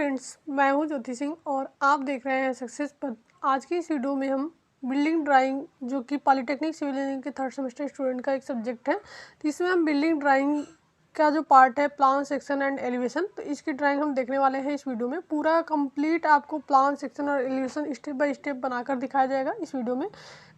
Friends, मैं हूं ज्योति सिंह और आप देख रहे हैं सक्सेस पथ। आज की इस वीडियो में हम बिल्डिंग ड्राइंग, जो कि पॉलिटेक्निक सिविल इंजीनियरिंग के थर्ड सेमेस्टर स्टूडेंट का एक सब्जेक्ट है, तो इसमें हम बिल्डिंग ड्राइंग का जो पार्ट है प्लान, सेक्शन एंड एलिवेशन, तो इसकी ड्राइंग हम देखने वाले हैं इस वीडियो में। पूरा कंप्लीट आपको प्लान, सेक्शन और एलिवेशन स्टेप बाय स्टेप बनाकर दिखाया जाएगा इस वीडियो में।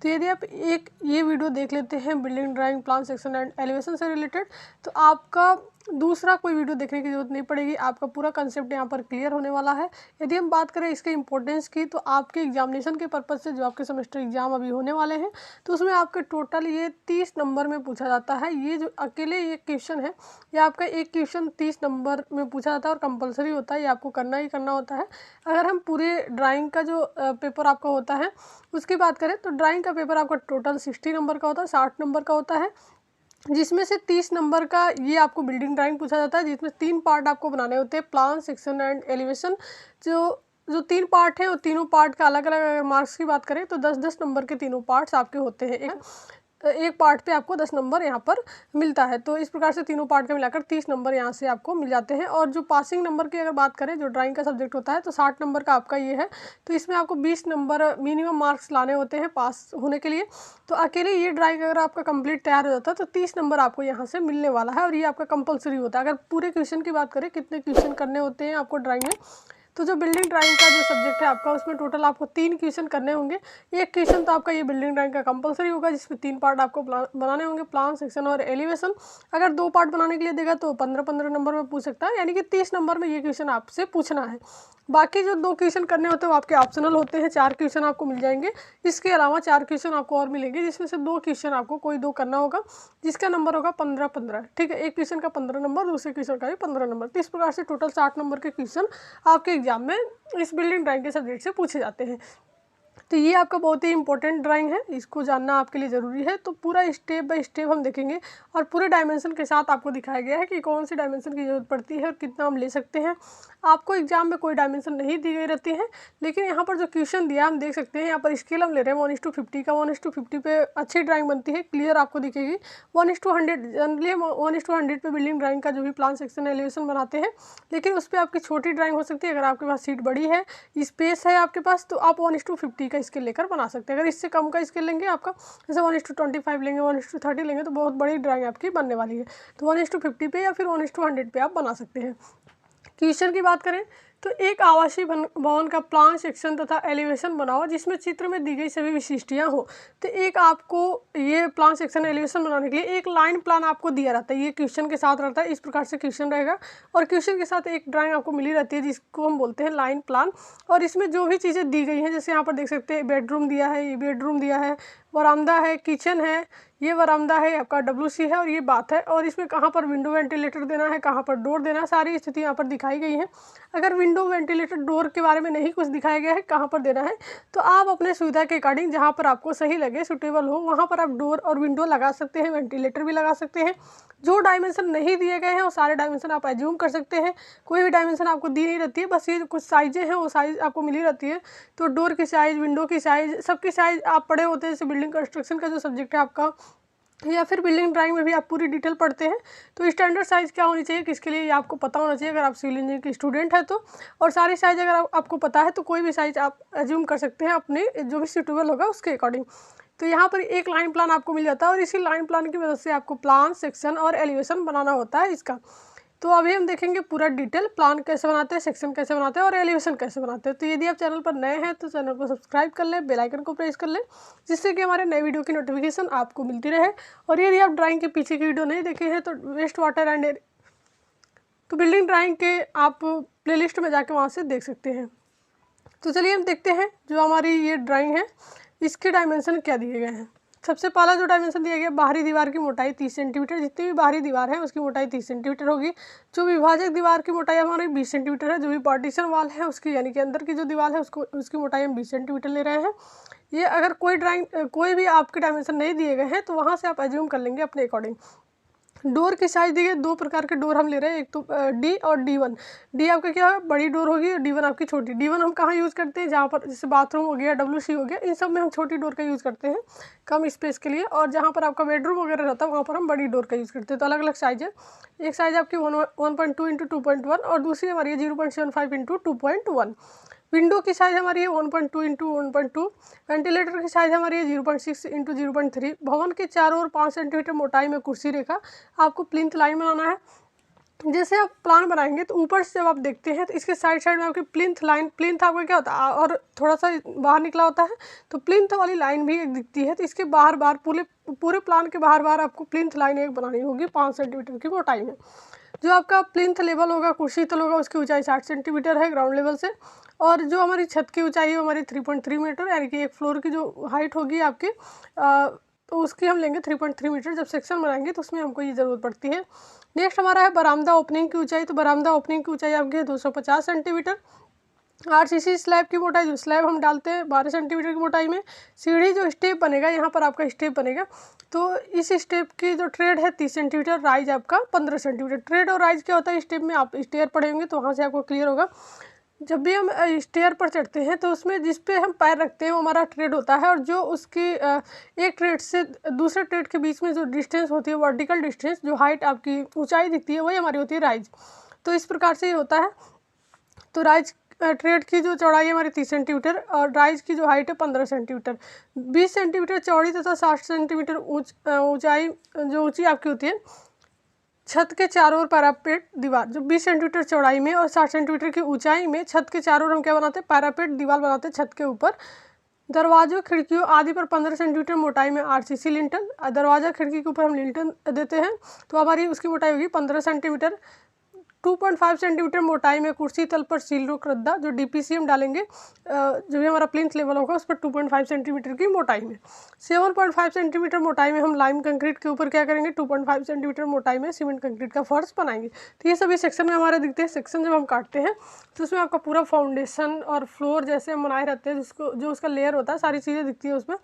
तो यदि आप ये वीडियो देख लेते हैं building drawing, plan, section and elevation से रिलेटेड, तो आपका दूसरा कोई वीडियो देखने की जरूरत नहीं पड़ेगी। आपका पूरा कंसेप्ट यहाँ पर क्लियर होने वाला है। यदि हम बात करें इसके इंपॉर्टेंस की, तो आपके एग्जामिनेशन के पर्पज़ से जो आपके सेमेस्टर एग्जाम अभी होने वाले हैं, तो उसमें आपके टोटल ये 30 नंबर में पूछा जाता है। ये जो अकेले ये क्वेश्चन है, ये आपका एक क्वेश्चन 30 नंबर में पूछा जाता है और कंपलसरी होता है, ये आपको करना ही करना होता है। अगर हम पूरे ड्राइंग का जो पेपर आपका होता है उसकी बात करें, तो ड्राइंग का पेपर आपका टोटल 60 नंबर का होता है, 60 नंबर का होता है, जिसमें से 30 नंबर का ये आपको बिल्डिंग ड्राइंग पूछा जाता है, जिसमें 3 पार्ट आपको बनाने होते हैं, प्लान, सेक्शन एंड एलिवेशन। जो 3 पार्ट हैं, वो तीनों पार्ट का अलग अलग अगर मार्क्स की बात करें तो 10-10 नंबर के तीनों पार्ट्स आपके होते हैं। एक पार्ट पे आपको 10 नंबर यहाँ पर मिलता है। तो इस प्रकार से तीनों पार्ट के मिलाकर 30 नंबर यहाँ से आपको मिल जाते हैं। और जो पासिंग नंबर की अगर बात करें, जो ड्राइंग का सब्जेक्ट होता है, तो 60 नंबर का आपका ये है। तो इसमें आपको 20 नंबर मिनिमम मार्क्स लाने होते हैं पास होने के लिए। तो अकेले ये ड्राइंग अगर आपका कंप्लीट तैयार हो जाता है तो 30 नंबर आपको यहाँ से मिलने वाला है, और ये आपका कंपलसरी होता है। अगर पूरे क्वेश्चन की बात करें, कितने क्वेश्चन करने होते हैं आपको ड्राइंग में, तो जो बिल्डिंग ड्राइंग का जो सब्जेक्ट है आपका, उसमें टोटल आपको 3 क्वेश्चन करने होंगे। एक क्वेश्चन तो आपका ये बिल्डिंग ड्राइंग का कंपलसरी होगा, जिसमें 3 पार्ट आपको बनाने होंगे, प्लान, सेक्शन और एलिवेशन। अगर 2 पार्ट बनाने के लिए देगा तो 15-15 नंबर में पूछ सकता है, यानी कि 30 नंबर में ये क्वेश्चन आपसे पूछना है। बाकी जो 2 क्वेश्चन करने होते हैं वो आपके ऑप्शनल होते हैं। 4 क्वेश्चन आपको मिल जाएंगे, इसके अलावा 4 क्वेश्चन आपको और मिलेंगे, जिसमें से 2 क्वेश्चन आपको कोई 2 करना होगा, जिसका नंबर होगा 15-15। ठीक है, एक क्वेश्चन का 15 नंबर, दूसरे क्वेश्चन का भी 15 नंबर। तो इस प्रकार से टोटल 60 नंबर के क्वेश्चन आपके एग्जाम में इस बिल्डिंग ड्राइंग के सब्जेक्ट से पूछे जाते हैं। तो ये आपका बहुत ही इंपॉर्टेंट ड्राइंग है, इसको जानना आपके लिए ज़रूरी है। तो पूरा स्टेप बाय स्टेप हम देखेंगे और पूरे डायमेंशन के साथ आपको दिखाया गया है कि कौन सी डायमेंशन की ज़रूरत पड़ती है और कितना हम ले सकते हैं। आपको एग्जाम में कोई डायमेंशन नहीं दी गई रहती है, लेकिन यहाँ पर जो क्वेश्चन दिया हम देख सकते हैं, यहाँ पर स्केल हम ले रहे हैं 1:50 का। 1:50 पे अच्छी ड्राइंग बनती है, क्लियर आपको दिखेगी। 1:100 जनरली हम 1:100 पे बिल्डिंग ड्राइंग का जो भी प्लान, सेक्शन, एलिवेशन बनाते हैं, लेकिन उस पर आपकी छोटी ड्राइंग हो सकती है। अगर आपके पास सीट बड़ी है, स्पेस है आपके पास, तो आप 1:50 का स्केल लेकर बना सकते हैं। अगर इससे कम का स्केल लेंगे, आपका जैसे 1:25 लेंगे, 1:30 लेंगे, तो बहुत बड़ी ड्राइंग आपकी बनने वाली है। तो 1:50 पे या फिर 1:100 पे आप बना सकते हैं। क्वेश्चन की बात करें तो एक आवासीय भवन का प्लान, सेक्शन तथा एलिवेशन बनाओ जिसमें चित्र में दी गई सभी विशिष्टियां हो। तो एक आपको ये प्लान, सेक्शन, एलिवेशन बनाने के लिए एक लाइन प्लान आपको दिया रहता है, ये क्वेश्चन के साथ रहता है। इस प्रकार से क्वेश्चन रहेगा और क्वेश्चन के साथ एक ड्राइंग आपको मिली रहती है, जिसको हम बोलते हैं लाइन प्लान। और इसमें जो भी चीज़ें दी गई हैं, जैसे यहाँ पर देख सकते हैं बेडरूम दिया है, ये बेडरूम दिया है, वरामदा है, किचन है, ये वरामदा है, आपका WC है, और ये बात है। और इसमें कहाँ पर विंडो वेंटिलेटर देना है, कहाँ पर डोर देना है, सारी स्थिति यहाँ पर दिखाई गई है। अगर विंडो वेंटिलेटर डोर के बारे में नहीं कुछ दिखाया गया है कहाँ पर देना है, तो आप अपने सुविधा के अकॉर्डिंग जहाँ पर आपको सही लगे, सुटेबल हो, वहाँ पर आप डोर और विंडो लगा सकते हैं, वेंटिलेटर भी लगा सकते हैं। जो डायमेंशन नहीं दिए गए हैं वो सारे डायमेंशन आप एज्यूम कर सकते हैं। कोई भी डायमेंशन आपको दी नहीं रहती है, बस ये कुछ साइजें हैं वो साइज़ आपको मिली रहती है। तो डोर की साइज़, विंडो की साइज़, सबकी साइज़ आप पढ़े होते हैं। जैसे बिल्डिंग कंस्ट्रक्शन का जो सब्जेक्ट है आपका, या फिर बिल्डिंग ड्राइंग में भी आप पूरी डिटेल पढ़ते हैं, तो स्टैंडर्ड साइज़ क्या होनी चाहिए, किसके लिए, ये आपको पता होना चाहिए अगर आप सिविल इंजीनियरिंग के स्टूडेंट है तो। और सारी साइज़ अगर आपको पता है तो कोई भी साइज़ आप एज्यूम कर सकते हैं अपने जो भी सूटेबल होगा उसके अकॉर्डिंग। तो यहाँ पर एक लाइन प्लान आपको मिल जाता है, और इसी लाइन प्लान की मदद से आपको प्लान, सेक्शन और एलिवेशन बनाना होता है इसका। तो अभी हम देखेंगे पूरा डिटेल, प्लान कैसे बनाते हैं, सेक्शन कैसे बनाते हैं और एलिवेशन कैसे बनाते हैं। तो यदि आप चैनल पर नए हैं तो चैनल को सब्सक्राइब कर लें, बेल आइकन को प्रेस कर लें, जिससे कि हमारे नए वीडियो की नोटिफिकेशन आपको मिलती रहे। और यदि आप ड्राइंग के पीछे की वीडियो नहीं देखे हैं तो वेस्ट वाटर एंड तो बिल्डिंग ड्राइंग के आप प्लेलिस्ट में जाके वहाँ से देख सकते हैं। तो चलिए हम देखते हैं जो हमारी ये ड्राइंग है, इसके डायमेंशन क्या दिए गए हैं। सबसे पहला जो डायमेंशन दिया गया, बाहरी दीवार की मोटाई 30 सेंटीमीटर। जितनी भी बाहरी दीवार है उसकी मोटाई 30 सेंटीमीटर होगी। जो विभाजक दीवार की मोटाई हमारी 20 सेंटीमीटर है। जो भी पार्टीशन वाल है उसकी, यानी कि अंदर की जो दीवार है उसकी मोटाई हम 20 सेंटीमीटर ले रहे हैं। ये अगर कोई भी आपके डायमेंशन नहीं दिए गए हैं तो वहाँ से आप एज्यूम कर लेंगे अपने अकॉर्डिंग। डोर की साइज देखिए, दो प्रकार के डोर हम ले रहे हैं, एक तो डी और D1। डी आपका क्या है, बड़ी डोर होगी, और D1 आपकी छोटी। D1 हम कहाँ यूज़ करते हैं, जहाँ पर जैसे बाथरूम हो गया, WC हो गया, इन सब में हम छोटी डोर का यूज़ करते हैं कम स्पेस के लिए, और जहाँ पर आपका बेडरूम वगैरह रहता है वहाँ पर हम बड़ी डोर का यूज़ करते हैं। तो अलग अलग साइज है, एक साइज आपकी 1.2 इंटू 2.1 और दूसरी हमारी है 0.75 इंटू 2.1। विंडो की साइज़ हमारी है 1.2 इंटू 1.2। वेंटिलेटर की साइज़ हमारी है 0.6 इंटू 0.3। भवन के चारों ओर 5 सेंटीमीटर मोटाई में कुर्सी रेखा आपको प्लिंथ लाइन बनाना है। जैसे आप प्लान बनाएंगे तो ऊपर से जब आप देखते हैं तो इसके साइड साइड में आपकी प्लिंथ लाइन, प्लिंथ आपका क्या होता है और थोड़ा सा बाहर निकला होता है, तो प्लिंथ वाली लाइन भी एक दिखती है। तो इसके बाहर बाहर पूरे प्लान के बाहर बाहर आपको प्लिंथ लाइन एक बनानी होगी 5 सेंटीमीटर की मोटाई में। जो आपका प्लिंथ लेवल होगा, कुर्सी तल होगा, उसकी ऊंचाई 60 सेंटीमीटर है ग्राउंड लेवल से, और जो हमारी छत की ऊंचाई है वो हमारी 3.3 मीटर, यानी कि एक फ्लोर की जो हाइट होगी आपकी तो उसकी हम लेंगे 3.3 मीटर। जब सेक्शन बनाएंगे तो उसमें हमको ये ज़रूरत पड़ती है। नेक्स्ट हमारा है बरामदा ओपनिंग की ऊंचाई। तो बरामदा ओपनिंग की ऊंचाई आपकी है 250 सेंटीमीटर। RCC स्लैब की मोटाई, जो स्लैब हम डालते हैं 12 सेंटीमीटर की मोटाई में। सीढ़ी जो स्टेप बनेगा, यहाँ पर आपका स्टेप बनेगा, तो इस स्टेप की जो ट्रेड है 30 सेंटीमीटर, राइज आपका 15 सेंटीमीटर। ट्रेड और राइज क्या होता है, स्टेप में आप स्टेयर पढ़े होंगे तो वहाँ से आपको क्लियर होगा। जब भी हम स्टेयर पर चढ़ते हैं तो उसमें जिस पे हम पैर रखते हैं वो हमारा ट्रेड होता है, और जो उसकी एक ट्रेड से दूसरे ट्रेड के बीच में जो डिस्टेंस होती है, वर्टिकल डिस्टेंस, जो हाइट आपकी ऊंचाई दिखती है, वही हमारी होती है राइज। तो इस प्रकार से ये होता है। तो राइज ट्रेड की जो चौड़ाई है हमारी 30 सेंटीमीटर और राइज की जो हाइट है 15 सेंटीमीटर। 20 सेंटीमीटर चौड़ी तथा 60 सेंटीमीटर ऊंचाई जो ऊंची आपकी होती है छत के चारों ओर पैरापेट दीवार, जो 20 सेंटीमीटर चौड़ाई में और 60 सेंटीमीटर की ऊंचाई में छत के चारों ओर हम क्या बनाते हैं, पैरापेट दीवार बनाते हैं छत के ऊपर। दरवाजों खिड़कियों आदि पर 15 सेंटीमीटर मोटाई में RCC लिंटल, दरवाजा खिड़की के ऊपर हम लिंटल देते हैं तो हमारी उसकी मोटाई होगी 15 सेंटीमीटर। 2.5 सेंटीमीटर मोटाई में कुर्सी तल पर सील रोक रद्दा, जो DPC हम डालेंगे जो भी हमारा प्लिंथ लेवल होगा उस पर 2.5 सेंटीमीटर की मोटाई में। 7.5 सेंटीमीटर मोटाई में हम लाइम कंक्रीट के ऊपर क्या करेंगे, 2.5 सेंटीमीटर मोटाई में सीमेंट कंक्रीट का फर्श बनाएंगे। तो ये सभी सेक्शन में हमारे दिखते हैं। सेक्शन जब हम काटते हैं तो उसमें आपका पूरा फाउंडेशन और फ्लोर जैसे हम बनाए रहते हैं, जिसको जो उसका लेयर होता है, सारी चीज़ें दिखती है उसमें।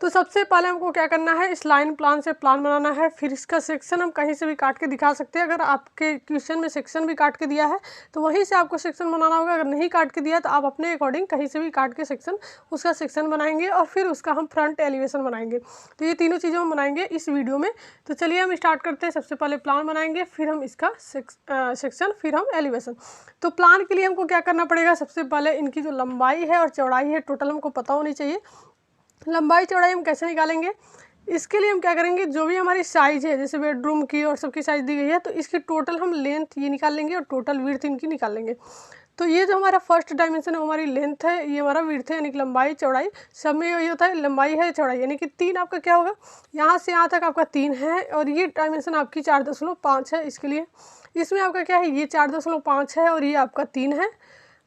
तो सबसे पहले हमको क्या करना है, इस लाइन प्लान से प्लान बनाना है। फिर इसका सेक्शन हम कहीं से भी काट के दिखा सकते हैं। अगर आपके क्वेश्चन में सेक्शन भी काट के दिया है तो वहीं से आपको सेक्शन बनाना होगा। अगर नहीं काट के दिया तो आप अपने अकॉर्डिंग कहीं से भी काट के उसका सेक्शन बनाएंगे, और फिर उसका हम फ्रंट एलिवेशन बनाएंगे। तो ये तीनों चीज़ें हम बनाएंगे इस वीडियो में। तो चलिए हम स्टार्ट करते हैं। सबसे पहले प्लान बनाएंगे, फिर हम इसका सेक्शन, फिर हम एलिवेशन। तो प्लान के लिए हमको क्या करना पड़ेगा, सबसे पहले इनकी जो लंबाई है और चौड़ाई है टोटल हमको पता होनी चाहिए। लंबाई चौड़ाई हम कैसे निकालेंगे, इसके लिए हम क्या करेंगे, जो भी हमारी साइज़ है, जैसे बेडरूम की और सबकी साइज़ दी गई है, तो इसकी टोटल हम लेंथ ये निकाल लेंगे और टोटल विड्थ इनकी निकाल लेंगे। तो ये जो हमारा फर्स्ट डायमेंशन है वो हमारी लेंथ है, ये हमारा विड्थ है, यानी कि लंबाई चौड़ाई। सब में यही होता है, लंबाई है चौड़ाई, यानी कि 3 आपका क्या होगा, यहाँ से यहाँ तक आपका 3 है, और ये डायमेंशन आपकी 4.5 है। इसके लिए इसमें आपका क्या है, ये 4.5 है और ये आपका 3 है,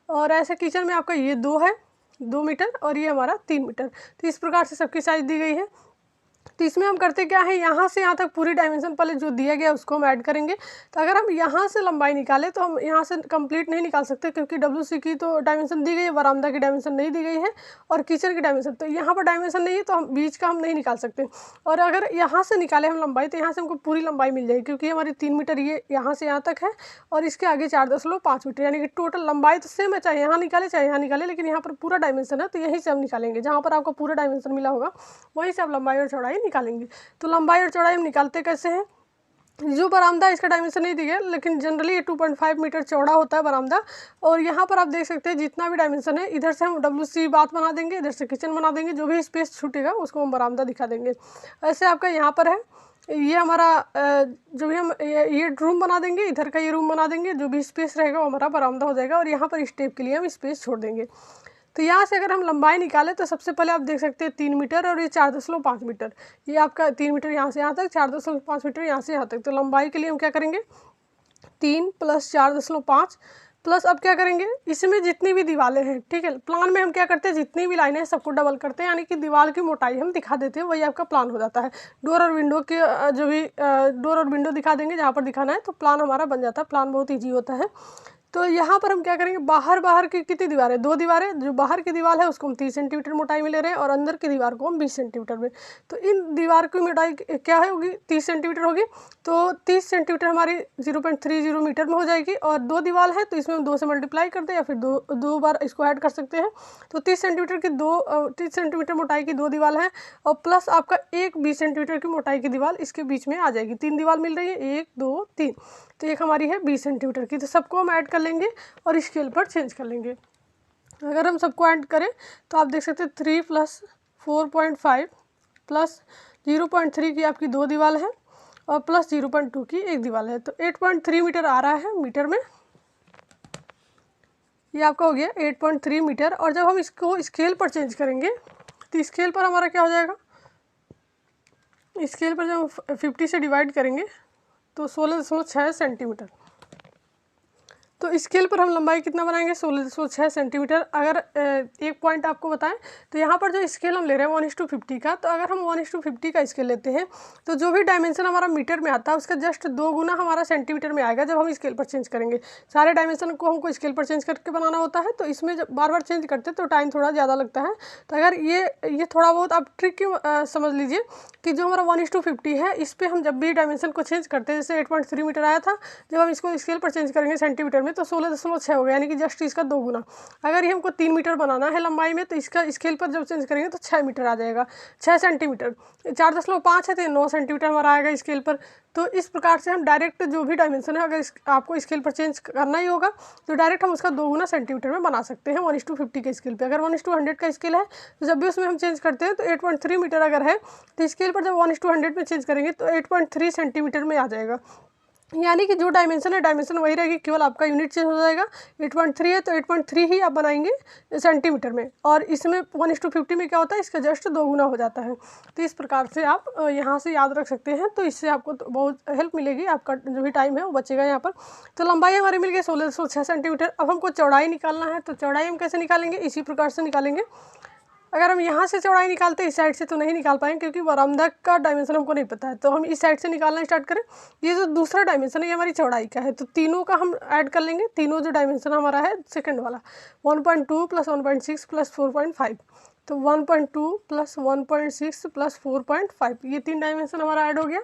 और ऐसे किचन में आपका ये 2 है, 2 मीटर, और ये हमारा 3 मीटर। तो इस प्रकार से सबकी साइज दी गई है। तो इसमें हम करते क्या है, यहाँ से यहाँ तक पूरी डायमेंशन पहले जो दिया गया उसको हम ऐड करेंगे। तो अगर हम यहाँ से लंबाई निकालें तो हम यहाँ से कंप्लीट नहीं निकाल सकते, क्योंकि WC की तो डायमेंशन दी गई है, बरामदा की डायमेंशन नहीं दी गई है, और किचन की डायमेंशन, तो यहाँ पर डायमेंशन नहीं है तो हम बीच का हम नहीं निकाल सकते। और अगर यहाँ से निकाले हम लंबाई तो यहाँ से हमको पूरी लंबाई मिल जाएगी, क्योंकि हमारी 3 मीटर ये यहाँ से यहाँ तक है, और इसके आगे 4.5 मीटर, यानी कि टोटल लंबाई तो सेम है, चाहे यहाँ निकाले चाहे यहाँ निकाले, लेकिन यहाँ पर पूरा डायमेंशन है तो यहीं से हम निकालेंगे। जहाँ पर आपको पूरा डायमेंशन मिला होगा वहीं से आप लंबाई और चौड़ाई निकालेंगे। तो लंबाई और चौड़ाई हम निकालते कैसे हैं, जो बरामदा इसका डायमेंशन नहीं दिया, लेकिन जनरली ये 2.5 मीटर चौड़ा होता है बरामदा। और यहाँ पर आप देख सकते हैं जितना भी डायमेंशन है, इधर से हम WC बाथ बना देंगे, इधर से किचन बना देंगे, जो भी स्पेस छूटेगा उसको हम बरामदा दिखा देंगे। ऐसे आपका यहाँ पर है, ये हमारा जो भी हम ये रूम बना देंगे, इधर का ये रूम बना देंगे, जो भी स्पेस रहेगा वो हमारा बरामदा हो जाएगा, और यहाँ पर स्टेप के लिए हम स्पेस छोड़ देंगे। तो यहाँ से अगर हम लंबाई निकालें तो सबसे पहले आप देख सकते हैं 3 मीटर और ये 4.5 मीटर, ये आपका 3 मीटर यहाँ से यहाँ तक, 4.5 मीटर यहाँ से यहाँ तक। तो लंबाई के लिए हम क्या करेंगे, 3 + 4.5 प्लस अब क्या करेंगे, इसमें जितनी भी दीवारें हैं, ठीक है, प्लान में हम क्या करते हैं, जितनी भी लाइनें हैं सबको डबल करते हैं, यानी कि दीवार की मोटाई हम दिखा देते हैं, वही आपका प्लान हो जाता है। डोर और विंडो के जो भी डोर और विंडो दिखा देंगे जहाँ पर दिखाना है, तो प्लान हमारा बन जाता है। प्लान बहुत ईजी होता है। तो यहाँ पर हम क्या करेंगे, बाहर की कितनी दीवारें, 2 दीवारें, जो बाहर की दीवार है उसको हम 30 सेंटीमीटर मोटाई में ले रहे हैं और अंदर की दीवार को हम 20 सेंटीमीटर में। तो इन दीवार की मोटाई क्या है होगी, 30 सेंटीमीटर होगी। तो 30 सेंटीमीटर हमारी 0.30 मीटर में हो जाएगी। और 2 दीवार है तो इसमें हम 2 से मल्टीप्लाई कर दें या फिर दो बार इसको ऐड कर सकते हैं। तो 30 सेंटीमीटर मोटाई की 2 दीवार है और प्लस आपका एक 20 सेंटीमीटर की मोटाई की दीवार इसके बीच में आ जाएगी। 3 दीवार मिल रही है, 1 2 3। तो एक हमारी है 20 सेंटीमीटर की। तो सबको हम ऐड कर लेंगे और स्केल पर चेंज कर लेंगे। अगर हम सबको ऐड करें तो आप देख सकते हैं 3 + 4.5 प्लस 0.3 की आपकी 2 दीवार है और प्लस 0.2 की एक दीवार है। तो 8.3 मीटर आ रहा है मीटर में। ये आपका हो गया 8.3 मीटर। और जब हम इसको स्केल पर चेंज करेंगे तो स्केल पर हमारा क्या हो जाएगा, स्केल पर जब हम 50 से डिवाइड करेंगे तो 16.6 सेंटीमीटर। तो स्केल पर हम लंबाई कितना बनाएंगे, 16.6 सेंटीमीटर। अगर एक पॉइंट आपको बताएं तो यहाँ पर जो स्केल हम ले रहे हैं 1:50 का, तो अगर हम 1:50 का स्केल लेते हैं तो जो भी डायमेंशन हमारा मीटर में आता है उसका जस्ट 2 गुना हमारा सेंटीमीटर में आएगा जब हम स्केल पर चेंज करेंगे। सारे डायमेंशन को हमको स्केल पर चेंज करके बनाना होता है, तो इसमें जब बार बार चेंज करते हैं तो टाइम थोड़ा ज़्यादा लगता है। तो अगर ये थोड़ा बहुत आप ट्रिक समझ लीजिए कि जो हमारा 1:50 है इस पर हम जब भी डायमेंशन को चेंज करते हैं, जैसे 8.3 मीटर आया था, जब हम इसको स्केल पर चेंज करेंगे सेंटीमीटर में तो 16.6 हो गया, यानी कि जस्ट इसका 2 गुना। अगर ये हमको 3 मीटर बनाना है लंबाई में तो इसका स्केल पर जब चेंज करेंगे तो 6 मीटर आ जाएगा, 6 सेंटीमीटर। 4.5 है तो 9 सेंटीमीटर हमारा आएगा स्केल पर। तो इस प्रकार से हम डायरेक्ट जो भी डायमेंशन है अगर आपको स्केल पर चेंज करना ही होगा तो डायरेक्ट हम उसका 2 गुना सेंटीमीटर में बना सकते हैं 1:50 के स्केल पे। अगर 1:100 का स्केल है तो जब भी उसमें हम चेंज करते हैं तो 8.3 मीटर अगर है तो स्केल पर जब 1:100 में चेंज करेंगे तो 8.3 सेंटीमीटर में आ जाएगा। यानी कि जो डायमेंशन है डायमेंशन वही रहेगी, केवल आपका यूनिट चेंज हो जाएगा। 8.3 है तो 8.3 ही आप बनाएंगे सेंटीमीटर में, और इसमें 1:50 में क्या होता है इसका जस्ट 2 गुना हो जाता है। तो इस प्रकार से आप यहाँ से याद रख सकते हैं, तो इससे आपको तो बहुत हेल्प मिलेगी, आपका जो भी टाइम है वो बचेगा यहाँ पर। तो लंबाई हमारी मिल गई 1606 सेंटीमीटर। अब हमको चौड़ाई निकालना है, तो चौड़ाई हम कैसे निकालेंगे, इसी प्रकार से निकालेंगे। अगर हम यहाँ से चौड़ाई निकालते हैं इस साइड से तो नहीं निकाल पाएंगे क्योंकि बरामदा का डायमेंशन हमको नहीं पता है, तो हम इस साइड से निकालना स्टार्ट करें। ये जो दूसरा डायमेंशन है ये हमारी चौड़ाई का है, तो तीनों का हम ऐड कर लेंगे। तीनों जो डायमेंशन हमारा है सेकंड वाला 1.2 + 1.6 + 4.5, तो 1.2 + 1.6 + 4.5 ये 3 डायमेंशन हमारा ऐड हो गया।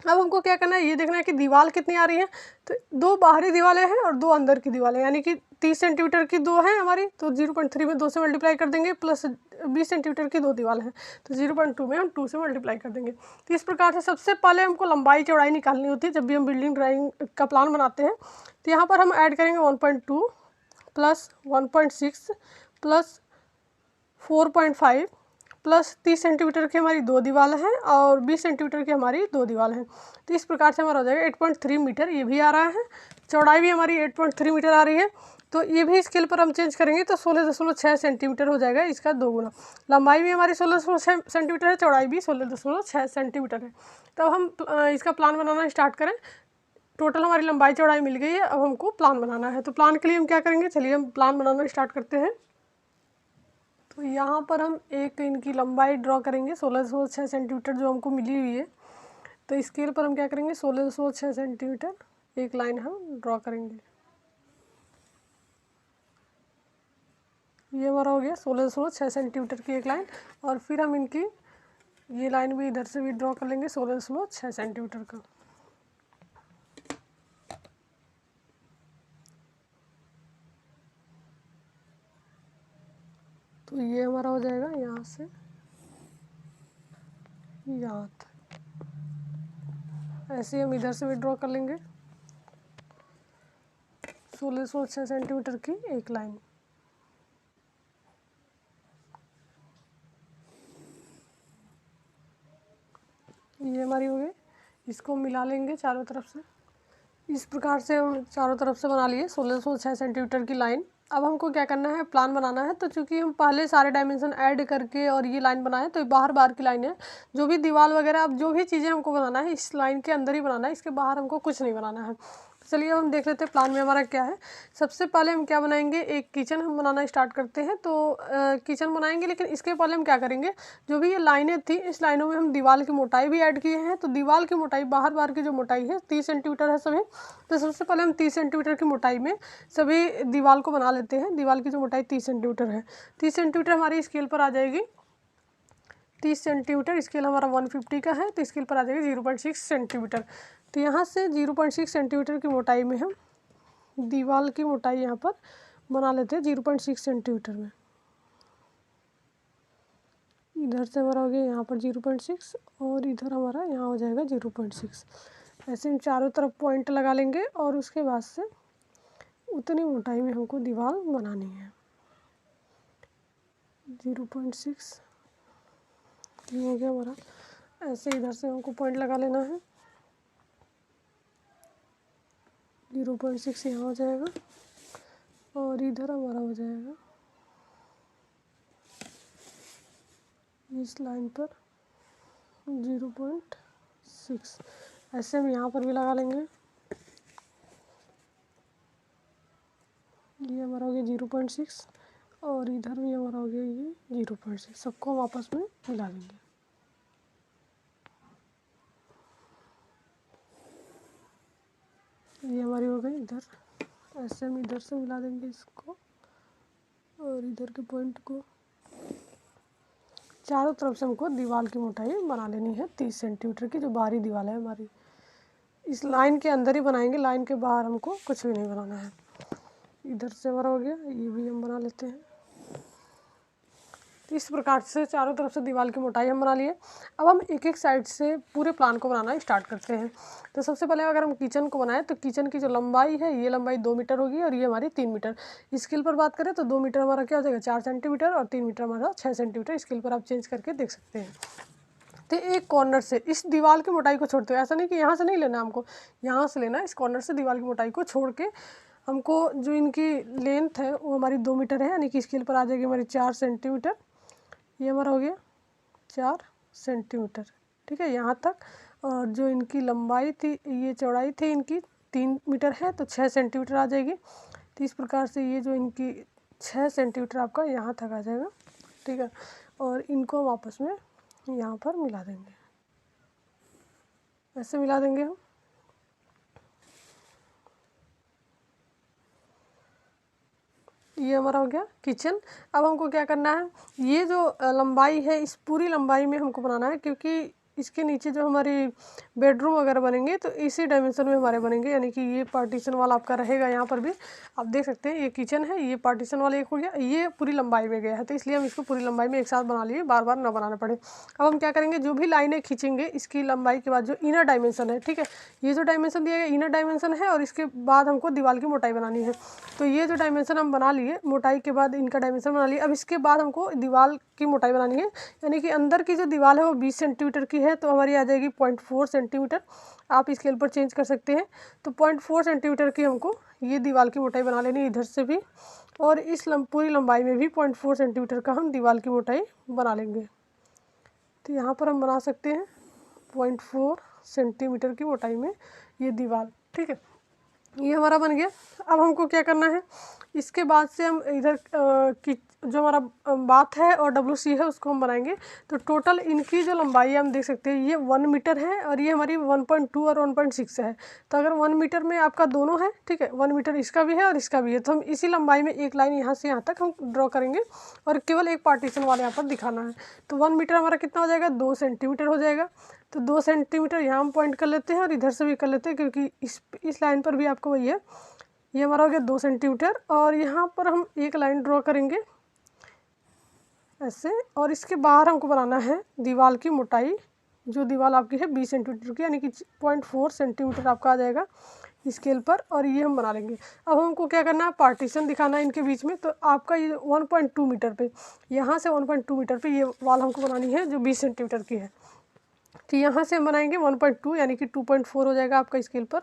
अब हमको क्या करना है, ये देखना है कि दीवार कितनी आ रही है। तो 2 बाहरी दीवारें हैं और 2 अंदर की दीवारें, यानी कि 30 सेंटीमीटर की 2 है हमारी, तो 0.3 में 2 से मल्टीप्लाई कर देंगे, प्लस 20 सेंटीमीटर की 2 दीवार है तो 0.2 में हम 2 से मल्टीप्लाई कर देंगे। तो इस प्रकार से सबसे पहले हमको लंबाई चौड़ाई निकालनी होती है जब भी हम बिल्डिंग ड्राइंग का प्लान बनाते हैं। तो यहाँ पर हम ऐड करेंगे 1.2 + 1.6 + 4.5 प्लस 30 सेंटीमीटर की हमारी 2 दीवार हैं और 20 सेंटीमीटर की हमारी 2 दीवार हैं। तो इस प्रकार से हमारा हो जाएगा 8.3 मीटर, ये भी आ रहा है। चौड़ाई भी हमारी 8.3 मीटर आ रही है, तो ये भी स्केल पर हम चेंज करेंगे तो 16.6 सेंटीमीटर हो जाएगा, इसका 2 गुना। लंबाई भी हमारी 16.6 सेंटीमीटर है, चौड़ाई भी 16.6 सेंटीमीटर है। तो हम इसका प्लान बनाना स्टार्ट करें। टोटल हमारी लंबाई चौड़ाई मिल गई है, अब हमको प्लान बनाना है। तो प्लान के लिए हम क्या करेंगे, चलिए हम प्लान बनाना स्टार्ट करते हैं। तो यहाँ पर हम एक इनकी लंबाई ड्रॉ करेंगे 1606 सेंटीमीटर जो हमको मिली हुई है। तो स्केल पर हम क्या करेंगे 1606 सेंटीमीटर एक लाइन हम ड्रॉ करेंगे। ये हमारा हो गया 1606 सेंटीमीटर की एक लाइन, और फिर हम इनकी ये लाइन भी इधर से भी ड्रॉ कर लेंगे 1606 सेंटीमीटर का। तो ये हमारा हो जाएगा यहाँ से यहाँ तक। ऐसे ही हम इधर से भी ड्रॉ कर लेंगे 1606 सेंटीमीटर की एक लाइन। ये हमारी हो गई, इसको मिला लेंगे चारों तरफ से। इस प्रकार से हम चारों तरफ से बना लिए 1606 सेंटीमीटर की लाइन। अब हमको क्या करना है, प्लान बनाना है। तो चूंकि हम पहले सारे डायमेंशन ऐड करके और ये लाइन बनाए तो बाहर बाहर की लाइन है, जो भी दीवार वगैरह अब जो भी चीज़ें हमको बनाना है इस लाइन के अंदर ही बनाना है, इसके बाहर हमको कुछ नहीं बनाना है। चलिए अब हम देख लेते हैं प्लान में हमारा क्या है। सबसे पहले हम क्या बनाएंगे, एक किचन हम बनाना स्टार्ट करते हैं। तो किचन बनाएंगे, लेकिन इसके पहले हम क्या करेंगे, जो भी ये लाइनें थी इस लाइनों में हम दीवार की मोटाई भी ऐड किए हैं। तो दीवार की मोटाई बाहर की जो मोटाई है 30 सेंटीमीटर है सभी। तो सबसे पहले हम 30 सेंटीमीटर की मोटाई में सभी दीवार को बना लेते हैं। दीवार की जो मोटाई 30 सेंटीमीटर है, 30 सेंटीमीटर हमारी स्केल पर आ जाएगी। 30 सेंटीमीटर स्केल हमारा 150 का है, तो स्केल पर आ जाएगी 0.6 सेंटीमीटर। तो यहाँ से 0.6 सेंटीमीटर की मोटाई में हम दीवार की मोटाई यहाँ पर बना लेते हैं 0.6 सेंटीमीटर में। इधर से हमारा हो गया यहाँ पर 0.6 और इधर हमारा यहाँ हो जाएगा 0.6। ऐसे हम चारों तरफ पॉइंट लगा लेंगे और उसके बाद से उतनी मोटाई में हमको दीवार बनानी है। 0.6 हो गया हमारा। ऐसे इधर से हमको पॉइंट लगा लेना है। 0.6 यहाँ हो जाएगा और इधर हमारा हो जाएगा इस लाइन पर 0.6। ऐसे हम यहाँ पर भी लगा लेंगे। ये हमारा हो गया 0.6 और इधर भी हमारा हो गया ये 0.6। सबको हम आपस में मिला लेंगे। ये हमारी हो गई इधर। ऐसे हम इधर से मिला देंगे इसको और इधर के पॉइंट को। चारों तरफ से हमको दीवार की मोटाई बना लेनी है 30 सेंटीमीटर की, जो बाहरी दीवार है हमारी। इस लाइन के अंदर ही बनाएंगे, लाइन के बाहर हमको कुछ भी नहीं बनाना है। इधर से हमारा हो गया, ये भी हम बना लेते हैं। तो इस प्रकार से चारों तरफ से दीवार की मोटाई हम बना लिए। अब हम एक एक साइड से पूरे प्लान को बनाना स्टार्ट करते हैं। तो सबसे पहले अगर हम किचन को बनाएं तो किचन की जो लंबाई है, ये लंबाई 2 मीटर होगी और ये हमारी 3 मीटर। स्केल पर बात करें तो 2 मीटर हमारा क्या हो जाएगा 4 सेंटीमीटर और 3 मीटर हमारा 6 सेंटीमीटर। स्केल पर आप चेंज करके देख सकते हैं। तो एक कॉर्नर से इस दीवार की मोटाई को छोड़ते हुए, ऐसा नहीं कि यहाँ से नहीं लेना हमको, यहाँ से लेना। इस कॉर्नर से दीवार की मोटाई को छोड़ के हमको जो इनकी लेंथ है वो हमारी 2 मीटर है, यानी कि स्केल पर आ जाएगी हमारी 4 सेंटीमीटर। ये हमारा हो गया 4 सेंटीमीटर, ठीक है, यहाँ तक। और जो इनकी लंबाई थी, ये चौड़ाई थी इनकी 3 मीटर है, तो 6 सेंटीमीटर आ जाएगी। तो इस प्रकार से ये जो इनकी 6 सेंटीमीटर आपका यहाँ तक आ जाएगा, ठीक है। और इनको हम आपस में यहाँ पर मिला देंगे, ऐसे मिला देंगे हम। ये हमारा हो गया किचन। अब हमको क्या करना है, ये जो लंबाई है इस पूरी लंबाई में हमको बनाना है, क्योंकि इसके नीचे जो हमारी बेडरूम वगैरह बनेंगे तो इसी डायमेंशन में हमारे बनेंगे, यानी कि ये पार्टीशन वाला आपका रहेगा। यहाँ पर भी आप देख सकते हैं ये किचन है, ये पार्टीशन वाला एक हो गया, ये पूरी लंबाई में गया है। तो इसलिए हम इसको पूरी लंबाई में एक साथ बना लिए, बार बार ना बनाना पड़े। अब हम क्या करेंगे, जो भी लाइनें खींचेंगे इसकी लंबाई के बाद जो इनर डायमेंशन है, ठीक है, ये जो डायमेंशन दिया गया इनर डायमेंशन है और इसके बाद हमको दीवार की मोटाई बनानी है। तो ये जो डायमेंशन हम बना लिए, मोटाई के बाद इनका डायमेंशन बना लिए। अब इसके बाद हमको दीवार की मोटाई बनानी है, यानी कि अंदर की जो दीवार है वो 20 सेंटीमीटर की है, तो हमारी आ जाएगी 0.4 सेंटीमीटर। आप स्केल पर चेंज कर सकते हैं। तो 0.4 सेंटीमीटर की हमको ये दीवार की मोटाई बना लेनी इधर से भी, और इस पूरी लंबाई में भी 0.4 सेंटीमीटर का हम दीवार की मोटाई बना लेंगे। तो यहाँ पर हम बना सकते हैं 0.4 सेंटीमीटर की मोटाई में ये दीवार, ठीक है। ये हमारा बन गया। अब हमको क्या करना है, इसके बाद से हम इधर की जो हमारा बाथ है और WC है उसको हम बनाएंगे। तो टोटल इनकी जो लंबाई है हम देख सकते हैं, ये 1 मीटर है और ये हमारी 1.2 और 1.6 है। तो अगर 1 मीटर में आपका दोनों है, ठीक है, 1 मीटर इसका भी है और इसका भी है, तो हम इसी लंबाई में एक लाइन यहाँ से यहाँ तक हम ड्रॉ करेंगे और केवल एक पार्टीशन वाले यहाँ पर दिखाना है। तो 1 मीटर हमारा कितना हो जाएगा, 2 सेंटीमीटर हो जाएगा। तो 2 सेंटीमीटर यहाँ हम पॉइंट कर लेते हैं और इधर से भी कर लेते हैं, क्योंकि इस लाइन पर भी आपको वही है। ये हमारा हो गया 2 सेंटीमीटर और यहाँ पर हम एक लाइन ड्रॉ करेंगे ऐसे, और इसके बाहर हमको बनाना है दीवार की मोटाई। जो दीवार आपकी है 20 सेंटीमीटर की, यानी कि 0.4 सेंटीमीटर आपका आ जाएगा स्केल पर, और ये हम बना लेंगे। अब हमको क्या करना है, पार्टीशन दिखाना है इनके बीच में। तो आपका ये 1.2 मीटर पे, यहाँ से 1.2 मीटर पे ये वाल हमको बनानी है जो 20 सेंटीमीटर की है। तो यहाँ से हम बनाएंगे 1.2, यानी कि 2.4 हो जाएगा आपका स्केल पर,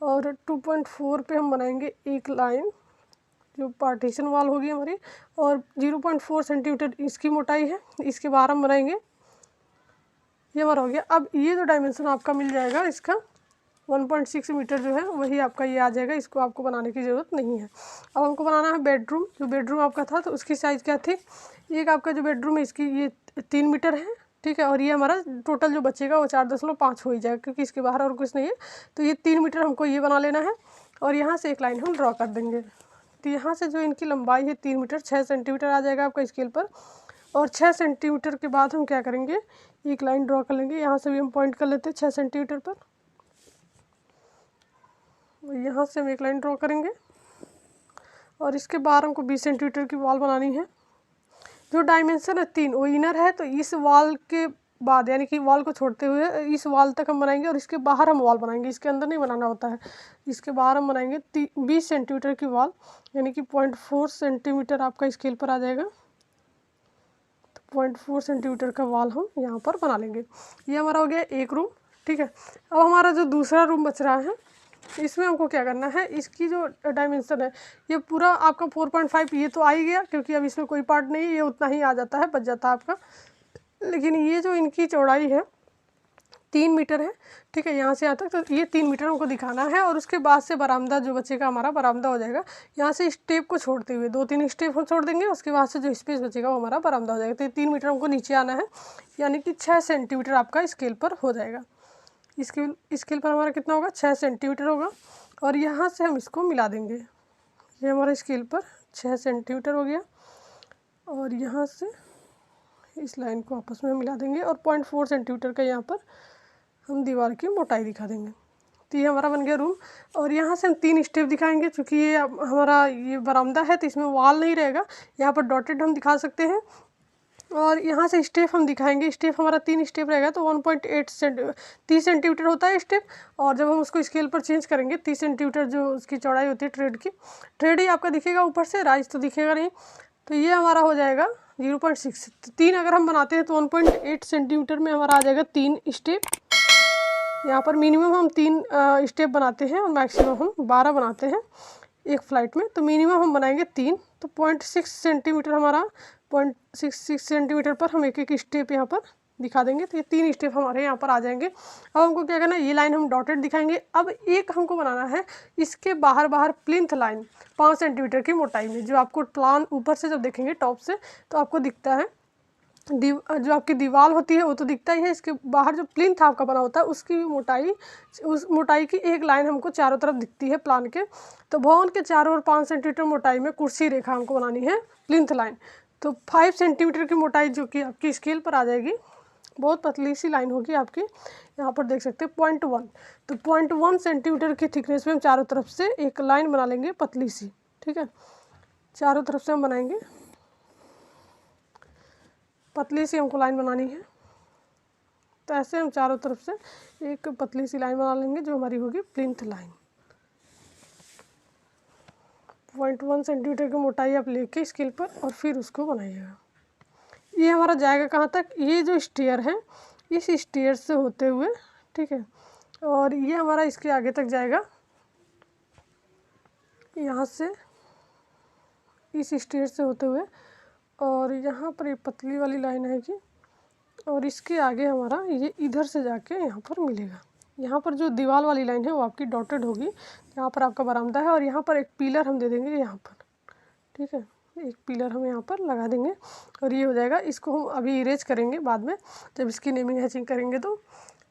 और 2.4 पे हम बनाएंगे एक लाइन जो पार्टीशन वाल होगी हमारी, और 0.4 सेंटीमीटर इसकी मोटाई है, इसके बाहर हम बनाएंगे। ये हमारा हो गया। अब ये जो डायमेंशन आपका मिल जाएगा इसका, 1.6 मीटर जो है वही आपका ये आ जाएगा, इसको आपको बनाने की ज़रूरत नहीं है। अब हमको बनाना है बेडरूम। जो बेडरूम आपका था तो उसकी साइज़ क्या थी, एक आपका जो बेडरूम है इसकी ये 3 मीटर है, ठीक है। और ये हमारा टोटल जो बचेगा वो 4.5 हो ही जाएगा, क्योंकि इसके बाहर और कुछ नहीं है। तो ये 3 मीटर हमको ये बना लेना है और यहाँ से एक लाइन हम ड्रॉ कर देंगे। तो यहाँ से जो इनकी लंबाई है 3 मीटर 6 सेंटीमीटर आ जाएगा आपका स्केल पर। और 6 सेंटीमीटर के बाद हम क्या करेंगे, एक लाइन ड्रॉ कर लेंगे। यहाँ से भी हम पॉइंट कर लेते हैं 6 सेंटीमीटर पर। यहाँ से हम एक लाइन ड्रॉ करेंगे और इसके बाहर हमको 20 सेंटीमीटर की वॉल बनानी है। जो डायमेंशन है 3 वो इनर है, तो इस वॉल के बाद यानी कि वॉल को छोड़ते हुए इस वॉल तक हम बनाएंगे और इसके बाहर हम वॉल बनाएंगे, इसके अंदर नहीं बनाना होता है। इसके बाहर हम बनाएंगे 20 सेंटीमीटर की वॉल, यानी कि 0.4 सेंटीमीटर आपका स्केल पर आ जाएगा। तो 0.4 सेंटीमीटर का वॉल हम यहाँ पर बना लेंगे। ये हमारा हो गया एक रूम, ठीक है। अब हमारा जो दूसरा रूम बच रहा है इसमें हमको क्या करना है, इसकी जो डायमेंशन है ये पूरा आपका 4.5 ये तो आ ही गया, क्योंकि अब इसमें कोई पार्ट नहीं है, ये उतना ही आ जाता है, बच जाता है आपका। लेकिन ये जो इनकी चौड़ाई है 3 मीटर है, ठीक है। यहाँ से यहाँ तक तो ये 3 मीटर हमको दिखाना है। और उसके बाद से बरामदा जो बचेगा हमारा बरामदा हो जाएगा। यहाँ से स्टेप को छोड़ते हुए 2-3 स्टेप हम छोड़ देंगे, उसके बाद से जो स्पेस बचेगा वो हमारा बरामदा हो जाएगा। तो ये 3 मीटर हमको नीचे आना है, यानी कि 6 सेंटीमीटर आपका स्केल पर हो जाएगा। स्केल पर हमारा कितना होगा, 6 सेंटीमीटर होगा। और यहाँ से हम इसको मिला देंगे। ये हमारा स्केल पर 6 सेंटीमीटर हो गया और यहाँ से इस लाइन को आपस में मिला देंगे और 0.4 सेंटीमीटर का यहाँ पर हम दीवार की मोटाई दिखा देंगे। तो ये हमारा बन गया रूम। और यहाँ से हम 3 स्टेप दिखाएंगे, क्योंकि ये हमारा ये बरामदा है तो इसमें वॉल नहीं रहेगा। यहाँ पर डॉटेड हम दिखा सकते हैं। और यहाँ से स्टेप हम दिखाएंगे, स्टेप हमारा 3 स्टेप रहेगा, तो 30 सेंटीमीटर होता है स्टेप। और जब हम उसको स्केल पर चेंज करेंगे 30 सेंटीमीटर जो उसकी चौड़ाई होती है ट्रेड की, ट्रेड ही आपका दिखेगा ऊपर से, राइज तो दिखेगा नहीं। तो ये हमारा हो जाएगा 0.6। 3 अगर हम बनाते हैं तो 1.8 सेंटीमीटर में हमारा आ जाएगा 3 स्टेप। यहाँ पर मिनिमम हम 3 स्टेप बनाते हैं और मैक्सिमम हम 12 बनाते हैं एक फ्लाइट में। तो मिनिमम हम बनाएंगे 3, तो 0.6 सेंटीमीटर हमारा 0.66 सेंटीमीटर पर हम एक स्टेप यहाँ पर दिखा देंगे। तो ये 3 स्टेप हमारे यहाँ पर आ जाएंगे। अब हमको क्या करना है, ये लाइन हम डॉटेड दिखाएंगे। अब एक हमको बनाना है इसके बाहर प्लिंथ लाइन 5 सेंटीमीटर की मोटाई में, जो आपको प्लान ऊपर से जब देखेंगे टॉप से तो आपको दिखता है। जो आपकी दीवार होती है वो तो दिखता ही है, इसके बाहर जो प्लिंथ आपका बना होता है उसकी भी मोटाई, उस मोटाई की एक लाइन हमको चारों तरफ दिखती है प्लान के। तो भवन के चारों ओर 5 सेंटीमीटर मोटाई में कुर्सी रेखा हमको बनानी है प्लिंथ लाइन। तो 5 सेंटीमीटर की मोटाई जो कि आपकी स्केल पर आ जाएगी, बहुत पतली सी लाइन होगी आपकी। यहाँ पर देख सकते हैं 0.1, तो 0.1 सेंटीमीटर की थिकनेस में हम चारों तरफ से एक लाइन बना लेंगे पतली सी, ठीक है। चारों तरफ से हम बनाएंगे पतली सी, हमको लाइन बनानी है। तो ऐसे हम चारों तरफ से एक पतली सी लाइन बना लेंगे जो हमारी होगी प्लिंथ लाइन। 0.1 सेंटीमीटर की मोटाई आप लेके स्केल पर और फिर उसको बनाइएगा। ये हमारा जाएगा कहाँ तक, ये जो स्टेयर है इस स्टेयर से होते हुए, ठीक है। और ये हमारा इसके आगे तक जाएगा, यहाँ से इस स्टेयर से होते हुए। और यहाँ पर ये पतली वाली लाइन है कि, और इसके आगे हमारा ये इधर से जाके यहाँ पर मिलेगा। यहाँ पर जो दीवार वाली लाइन है वो आपकी डॉटेड होगी, यहाँ पर आपका बरामदा है। और यहाँ पर एक पिलर हम दे देंगे यहाँ पर, ठीक है। एक पिलर हम यहाँ पर लगा देंगे और ये हो जाएगा। इसको हम अभी इरेज करेंगे बाद में जब इसकी नेमिंग हैचिंग करेंगे। तो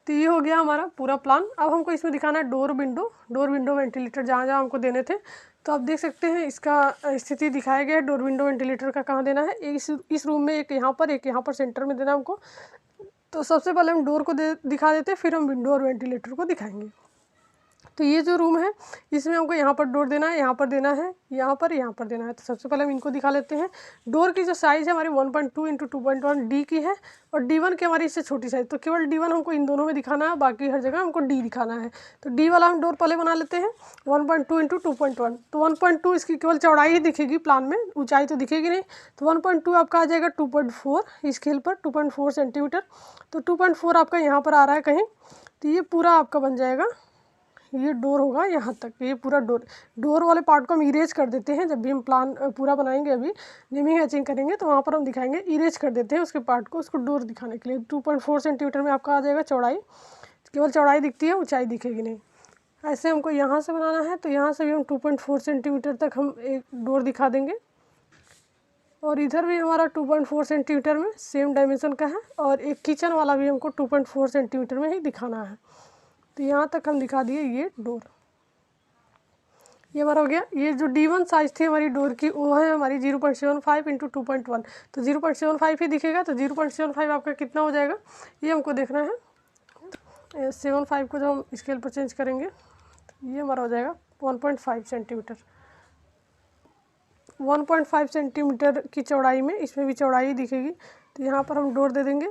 ये हो गया हमारा पूरा प्लान। अब हमको इसमें दिखाना है डोर विंडो वेंटिलेटर जहाँ जहाँ हमको देने थे। तो आप देख सकते हैं इसका स्थिति दिखाया गया है। डोर विंडो वेंटिलेटर का कहाँ देना है, इस रूम में एक यहाँ पर सेंटर में देना है हमको। तो सबसे पहले हम डोर को दिखा देते हैं, फिर हम विंडो और वेंटिलेटर को दिखाएंगे। तो ये जो रूम है इसमें हमको यहाँ पर डोर देना है, यहाँ पर देना है, यहाँ पर देना है। तो सबसे पहले हम इनको दिखा लेते हैं। डोर की जो साइज़ है हमारी 1.2 × 2.1 डी की है और D1 की हमारी इससे छोटी साइज़। तो केवल D1 हमको इन दोनों में दिखाना है, बाकी हर जगह हमको D दिखाना है। तो D वाला हम डोर पहले बना लेते हैं 1.2 × 2.1। तो 1.2 इसकी केवल चौड़ाई ही दिखेगी प्लान में, ऊंचाई तो दिखेगी नहीं। तो 1.2 आपका आ जाएगा 2.4 स्केल पर, 2.4 सेंटीमीटर। तो 2.4 आपका यहाँ पर आ रहा है कहीं। तो ये पूरा आपका बन जाएगा, ये डोर होगा यहाँ तक। ये पूरा डोर वाले पार्ट को हम इरेज कर देते हैं। जब भी हम प्लान पूरा बनाएंगे, अभी नेमिंग हैचिंग करेंगे तो वहाँ पर हम दिखाएंगे, इरेज कर देते हैं उसके पार्ट को, उसको डोर दिखाने के लिए। 2.4 सेंटीमीटर में आपका आ जाएगा चौड़ाई, केवल चौड़ाई दिखती है, ऊंचाई दिखेगी नहीं। ऐसे हमको यहाँ से बनाना है, तो यहाँ से भी हम 2.4 सेंटीमीटर तक हम एक डोर दिखा देंगे, और इधर भी हमारा 2.4 सेंटीमीटर में सेम डायमेंशन का है, और एक किचन वाला भी हमको 2.4 सेंटीमीटर में ही दिखाना है। तो यहाँ तक हम दिखा दिए ये डोर। ये हमारा हो गया। ये जो D1 साइज़ थी हमारी डोर की, वो है हमारी 0.75 इंटू 2.1, तो 0.75 ही दिखेगा। तो 0.75 आपका कितना हो जाएगा, ये हमको देखना है। 75 को जब हम स्केल पर चेंज करेंगे तो ये हमारा हो जाएगा 1.5 सेंटीमीटर। 1.5 सेंटीमीटर की चौड़ाई में इसमें भी चौड़ाई दिखेगी। तो यहाँ पर हम डोर दे देंगे।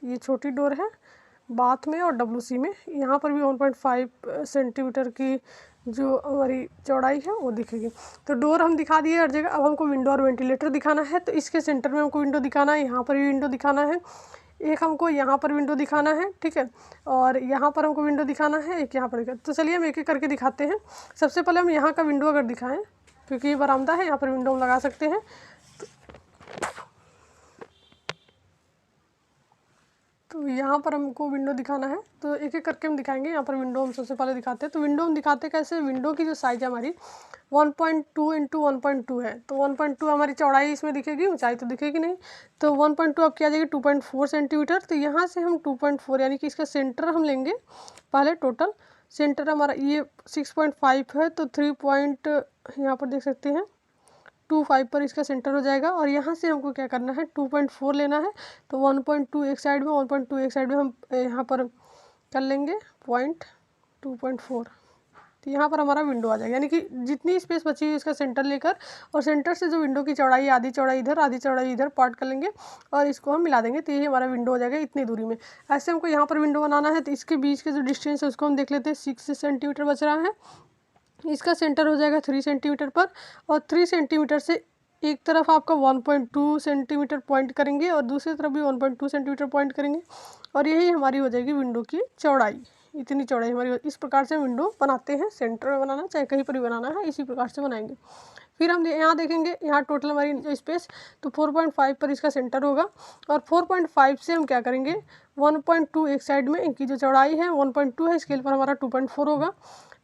ये छोटी डोर है बाथ में और WC में। यहाँ पर भी 1.5 सेंटीमीटर की जो हमारी चौड़ाई है वो दिखेगी। तो डोर हम दिखा दिए हर जगह। अब हमको विंडो और वेंटिलेटर दिखाना है, तो इसके सेंटर में हमको विंडो दिखाना है, यहाँ पर भी विंडो दिखाना है, एक हमको यहाँ पर विंडो दिखाना है, ठीक है, और यहाँ पर हमको विंडो दिखाना है, एक यहाँ पर। तो चलिए हम एक एक करके दिखाते हैं। सबसे पहले हम यहाँ का विंडो अगर दिखाएँ, क्योंकि ये बरामदा है, यहाँ पर विंडो हम लगा सकते हैं। तो यहाँ पर हमको विंडो दिखाना है, तो एक एक करके हम दिखाएंगे। यहाँ पर विंडो हम सबसे पहले दिखाते हैं। तो विंडो हम दिखाते कैसे, विंडो की जो साइज़ है हमारी 1.2 इंटू 1.2 है। तो 1.2 हमारी चौड़ाई इसमें दिखेगी, ऊंचाई तो दिखेगी नहीं। तो 1.2 अब क्या आ जाएगी 2.4 सेंटीमीटर। तो यहाँ से हम 2.4 यानी कि इसका सेंटर हम लेंगे पहले। टोटल सेंटर हमारा ये 6.5 है, तो 3 पॉइंट यहाँ पर देख सकते हैं 2.5 पर इसका सेंटर हो जाएगा। और यहाँ से हमको क्या करना है 2.4 लेना है। तो 1.2 एक साइड में, 1.2 एक साइड में हम यहाँ पर कर लेंगे पॉइंट 2.4। तो यहाँ पर हमारा विंडो आ जाएगा, यानी कि जितनी स्पेस बची है इसका सेंटर लेकर, और सेंटर से जो विंडो की चौड़ाई, आधी चौड़ाई इधर आधी चौड़ाई इधर पार्ट कर लेंगे और इसको हम मिला देंगे। तो ये हमारा विंडो हो जाएगा इतनी दूरी में। ऐसे हमको यहाँ पर विंडो बनाना है, तो इसके बीच के जो डिस्टेंस है उसको हम देख लेते हैं। 6 सेंटीमीटर बच रहा है। इसका सेंटर हो जाएगा 3 सेंटीमीटर पर, और 3 सेंटीमीटर से एक तरफ आपका 1.2 सेंटीमीटर पॉइंट करेंगे और दूसरी तरफ भी 1.2 सेंटीमीटर पॉइंट करेंगे, और यही हमारी हो जाएगी विंडो की चौड़ाई। इतनी चौड़ाई हमारी। इस प्रकार से विंडो बनाते हैं। सेंटर में बनाना चाहे कहीं पर भी बनाना है, इसी प्रकार से बनाएंगे। फिर हम यहाँ देखेंगे, यहाँ टोटल हमारी जो स्पेस, तो 4.5 पर इसका सेंटर होगा, और 4.5 से हम क्या करेंगे 1.2 एक साइड में, इनकी जो चौड़ाई है 1.2 है, स्केल पर हमारा 2.4 होगा।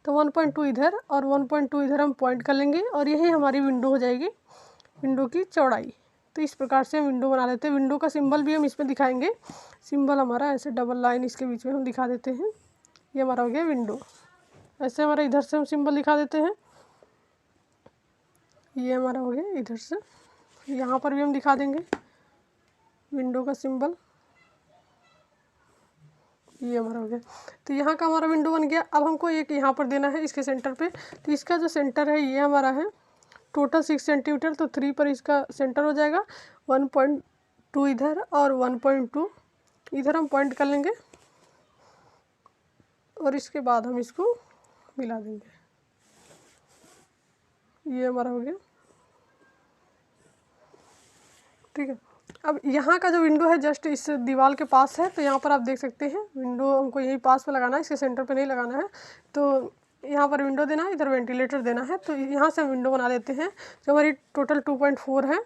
तो 1.2 इधर और 1.2 इधर हम पॉइंट कर लेंगे, और यही हमारी विंडो हो जाएगी, विंडो की चौड़ाई। तो इस प्रकार से हम विंडो बना लेते हैं। विंडो का सिंबल भी हम इसमें दिखाएंगे। सिंबल हमारा ऐसे डबल लाइन इसके बीच में हम दिखा देते हैं। ये हमारा हो गया विंडो। ऐसे हमारा इधर से हम सिंबल दिखा देते हैं। ये हमारा हो गया इधर से। यहाँ पर भी हम दिखा देंगे विंडो का सिंबल। ये हमारा हो गया। तो यहाँ का हमारा विंडो बन गया। अब हमको एक यहाँ पर देना है इसके सेंटर पे। तो इसका जो सेंटर है ये हमारा है टोटल 6 सेंटीमीटर, तो 3 पर इसका सेंटर हो जाएगा। 1.2 इधर और 1.2 इधर हम पॉइंट कर लेंगे, और इसके बाद हम इसको मिला देंगे। ये हमारा हो गया, ठीक है। अब यहाँ का जो विंडो है जस्ट इस दीवार के पास है, तो यहाँ पर आप देख सकते हैं विंडो हमको यही पास में लगाना है, इसके सेंटर पे नहीं लगाना है। तो यहाँ पर विंडो देना है, इधर वेंटिलेटर देना है। तो यहाँ से हम विंडो बना लेते हैं। जो हमारी टोटल 2.4 है,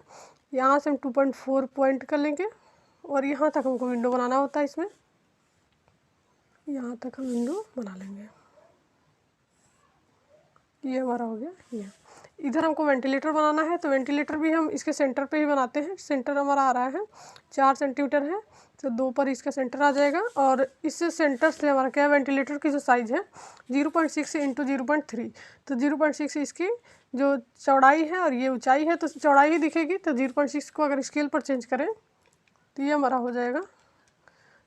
यहाँ से हम 2.4 पॉइंट कर लेंगे, और यहाँ तक हमको विंडो बनाना होता है। इसमें यहाँ तक हम विंडो बना लेंगे। ये हमारा हो गया। ये इधर हमको वेंटिलेटर बनाना है, तो वेंटिलेटर भी हम इसके सेंटर पे ही बनाते हैं। सेंटर हमारा आ रहा है 4 सेंटीमीटर है, तो 2 पर इसका सेंटर आ जाएगा। और इस सेंटर से हमारा क्या है, वेंटिलेटर की जो साइज़ है 0.6 इंटू 0.3। तो 0.6 इसकी जो चौड़ाई है और ये ऊंचाई है, तो चौड़ाई ही दिखेगी। तो 0.6 को अगर स्केल पर चेंज करें तो ये हमारा हो जाएगा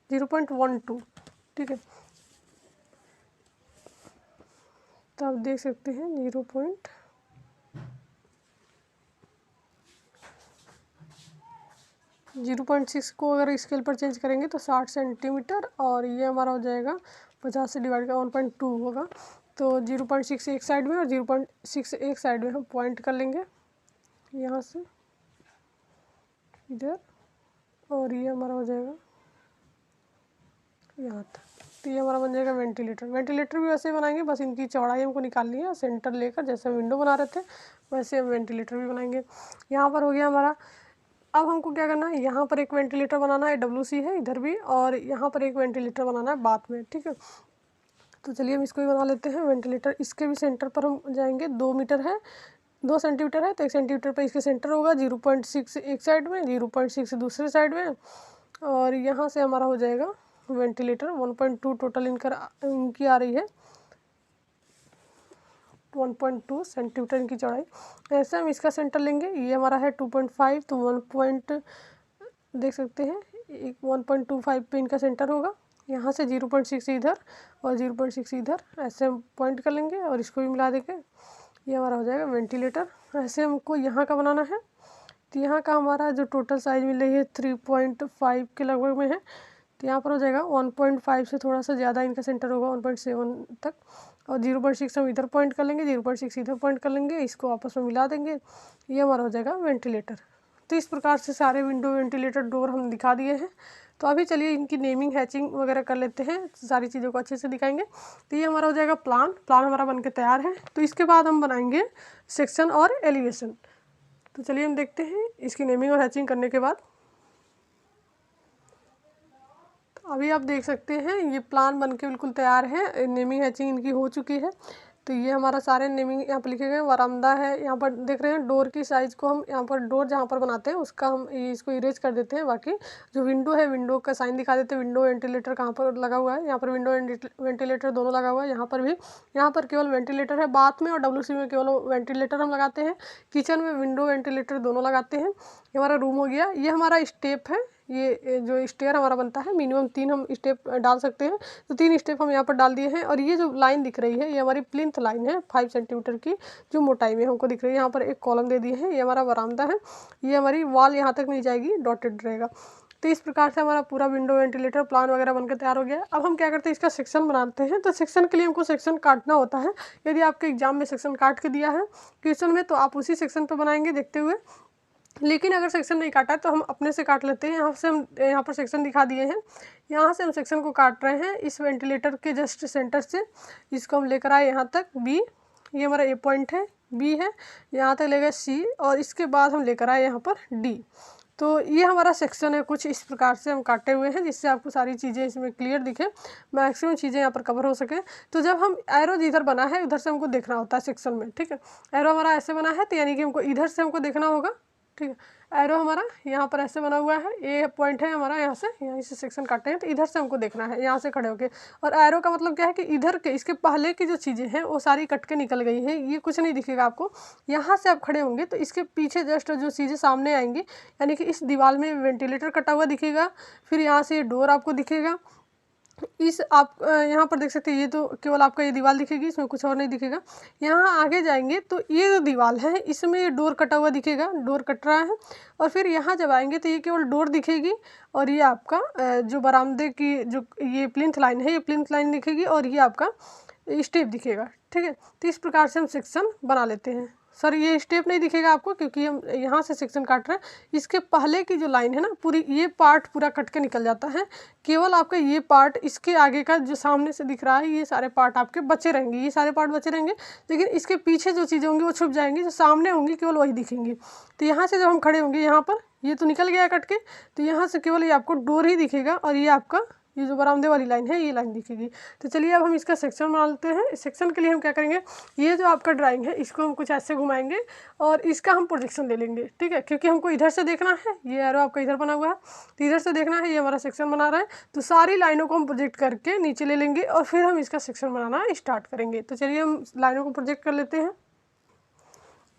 0.12, ठीक है। तो आप देख सकते हैं 0.6 को अगर स्केल पर चेंज करेंगे तो 60 सेंटीमीटर, और ये हमारा हो जाएगा 50 से डिवाइड का 1.2 होगा। तो 0.6 एक साइड में और 0.6 एक साइड में हम पॉइंट कर लेंगे यहाँ से इधर, और ये हमारा हो जाएगा यहाँ तक। तो ये हमारा बन जाएगा वेंटिलेटर। वेंटिलेटर भी वैसे ही बनाएंगे, बस इनकी चौड़ाई हमको निकालनी है। सेंटर लेकर जैसे हम विंडो बना रहे थे वैसे हम वेंटिलेटर भी बनाएंगे। यहाँ पर हो गया हमारा। अब हमको क्या करना है, यहाँ पर एक वेंटिलेटर बनाना है, WC है इधर भी, और यहाँ पर एक वेंटिलेटर बनाना है बाथ में, ठीक है। तो चलिए हम इसको भी बना लेते हैं वेंटिलेटर। इसके भी सेंटर पर हम जाएंगे, 2 मीटर है, 2 सेंटीमीटर है तो 1 सेंटीमीटर पर इसके सेंटर होगा, 0.6 एक साइड में, 0.6 दूसरे साइड में, और यहाँ से हमारा हो जाएगा वेंटिलेटर। 1.2 टोटल इनकी आ रही है, 1.2 सेंटीमीटर इनकी चौड़ाई। ऐसे हम इसका सेंटर लेंगे, ये हमारा है 2.5, तो 1 देख सकते हैं 1.25 पे इनका सेंटर होगा। यहाँ से 0.6 इधर और 0.6 इधर, ऐसे हम पॉइंट कर लेंगे और इसको भी मिला देंगे, ये हमारा हो जाएगा वेंटिलेटर। ऐसे हमको यहाँ का बनाना है, तो यहाँ का हमारा जो टोटल साइज मिल रही है 3.5 के लगभग में है, तो यहाँ पर हो जाएगा 1.5 से थोड़ा सा ज़्यादा इनका सेंटर होगा, 1.7 तक, और 0.6 हम इधर पॉइंट कर लेंगे, 0.6 इधर पॉइंट कर लेंगे, इसको आपस में मिला देंगे, ये हमारा हो जाएगा वेंटिलेटर। तो इस प्रकार से सारे विंडो, वेंटिलेटर, डोर हम दिखा दिए हैं। तो अभी चलिए इनकी नेमिंग, हैचिंग वगैरह कर लेते हैं, सारी चीज़ों को अच्छे से दिखाएंगे। तो ये हमारा हो जाएगा प्लान हमारा बनके तैयार है। तो इसके बाद हम बनाएंगे सेक्शन और एलिवेशन। तो चलिए हम देखते हैं इसकी नेमिंग और हैचिंग करने के बाद। तो अभी आप देख सकते हैं ये प्लान बनके बिल्कुल तैयार है, नेमिंग हैचिंग इनकी हो चुकी है। तो ये हमारा सारे नेमिंग यहाँ पर लिखे गए। वरामदा है, यहाँ पर देख रहे हैं डोर की साइज़ को हम यहाँ पर डोर जहाँ पर बनाते हैं उसका हम इसको इरेज कर देते हैं। बाकी जो विंडो है, विंडो का साइन दिखा देते हैं। विंडो वेंटिलेटर कहाँ पर लगा हुआ है, यहाँ पर विंडो वेंटिलेटर दोनों लगा हुआ है। यहाँ पर भी, यहाँ पर केवल वेंटिलेटर है, बाथ में और WC में केवल वेंटिलेटर हम लगाते हैं। किचन में विंडो वेंटिलेटर दोनों लगाते हैं। ये हमारा रूम हो गया। ये हमारा स्टेप है, ये जो स्टेयर हमारा बनता है, मिनिमम 3 हम स्टेप डाल सकते हैं, तो 3 स्टेप हम यहाँ पर डाल दिए हैं। और ये जो लाइन दिख रही है ये हमारी प्लिंथ लाइन है, 5 सेंटीमीटर की जो मोटाई में हमको दिख रही है। यहाँ पर एक कॉलम दे दिए हैं, ये हमारा बरामदा है, ये हमारी वॉल यहाँ तक नहीं जाएगी, डॉटेड रहेगा। तो इस प्रकार से हमारा पूरा विंडो, वेंटिलेटर, प्लान वगैरह बनकर तैयार हो गया। अब हम क्या करते हैं, इसका सेक्शन बनाते हैं। तो सेक्शन के लिए हमको सेक्शन काटना होता है। यदि आपके एग्जाम में सेक्शन काट के दिया है क्वेश्चन में, तो आप उसी सेक्शन पर बनाएंगे देखते हुए। लेकिन अगर सेक्शन नहीं काटा है तो हम अपने से काट लेते हैं। यहाँ से हम यहाँ पर सेक्शन दिखा दिए हैं, यहाँ से हम सेक्शन को काट रहे हैं इस वेंटिलेटर के जस्ट सेंटर से। इसको हम लेकर आए यहाँ तक B, ये हमारा A पॉइंट है, B है, यहाँ तक ले गए C, और इसके बाद हम लेकर आए यहाँ पर D। तो ये हमारा सेक्शन है, कुछ इस प्रकार से हम काटे हुए हैं जिससे आपको सारी चीज़ें इसमें क्लियर दिखे, मैक्सिमम चीज़ें यहाँ पर कवर हो सके। तो जब हम एरो जिधर बना है उधर से हमको देखना होता है सेक्शन में, ठीक है। एरो हमारा ऐसे बना है तो यानी कि हमको इधर से हमको देखना होगा, ठीक है। एरो हमारा यहाँ पर ऐसे बना हुआ है, ए पॉइंट है हमारा, यहाँ से सेक्शन काटे हैं तो इधर से हमको देखना है, यहाँ से खड़े होके। और एरो का मतलब क्या है कि इधर के, इसके पहले की जो चीज़ें हैं वो सारी कट के निकल गई हैं, ये कुछ नहीं दिखेगा आपको। यहाँ से आप खड़े होंगे तो इसके पीछे जस्ट जो चीज़ें सामने आएंगी, यानी कि इस दीवार में वेंटिलेटर कटा हुआ दिखेगा, फिर यहाँ से ये डोर आपको दिखेगा। इस आप यहाँ पर देख सकते हैं, ये तो केवल आपका ये दीवार दिखेगी, इसमें कुछ और नहीं दिखेगा। यहाँ आगे जाएंगे तो ये जो दीवार है इसमें ये डोर कटा हुआ दिखेगा, डोर कट रहा है। और फिर यहाँ जब आएंगे तो ये केवल डोर दिखेगी, और ये आपका जो बरामदे की जो ये प्लिंथ लाइन है, ये प्लिंथ लाइन दिखेगी, और ये आपका स्टेप दिखेगा, ठीक है। तो इस प्रकार से हम सेक्शन बना लेते हैं। सर ये स्टेप नहीं दिखेगा आपको क्योंकि हम यहाँ से सेक्शन काट रहे हैं। इसके पहले की जो लाइन है ना, पूरी ये पार्ट पूरा कट के निकल जाता है, केवल आपका ये पार्ट, इसके आगे का जो सामने से दिख रहा है ये सारे पार्ट आपके बचे रहेंगे, ये सारे पार्ट बचे रहेंगे। लेकिन इसके पीछे जो चीज़ें होंगी वो छुप जाएंगी, जो सामने होंगी केवल वही दिखेंगी। तो यहाँ से जब हम खड़े होंगे, यहाँ पर ये तो निकल गया कट के, तो यहाँ से केवल ये आपको डोर ही दिखेगा, और ये आपका ये जो बरामदे वाली लाइन है ये लाइन दिखेगी। तो चलिए अब हम इसका सेक्शन बना लेते हैं। इस सेक्शन के लिए हम क्या करेंगे, ये जो आपका ड्राइंग है इसको हम कुछ ऐसे घुमाएंगे और इसका हम प्रोजेक्शन ले लेंगे, ठीक है। क्योंकि हमको इधर से देखना है, ये एरो आपका इधर बना हुआ है तो इधर से देखना है, ये हमारा सेक्शन बना रहा है। तो सारी लाइनों को हम प्रोजेक्ट करके नीचे ले लेंगे और फिर हम इसका सेक्शन बनाना स्टार्ट करेंगे। तो चलिए हम लाइनों को प्रोजेक्ट कर लेते हैं।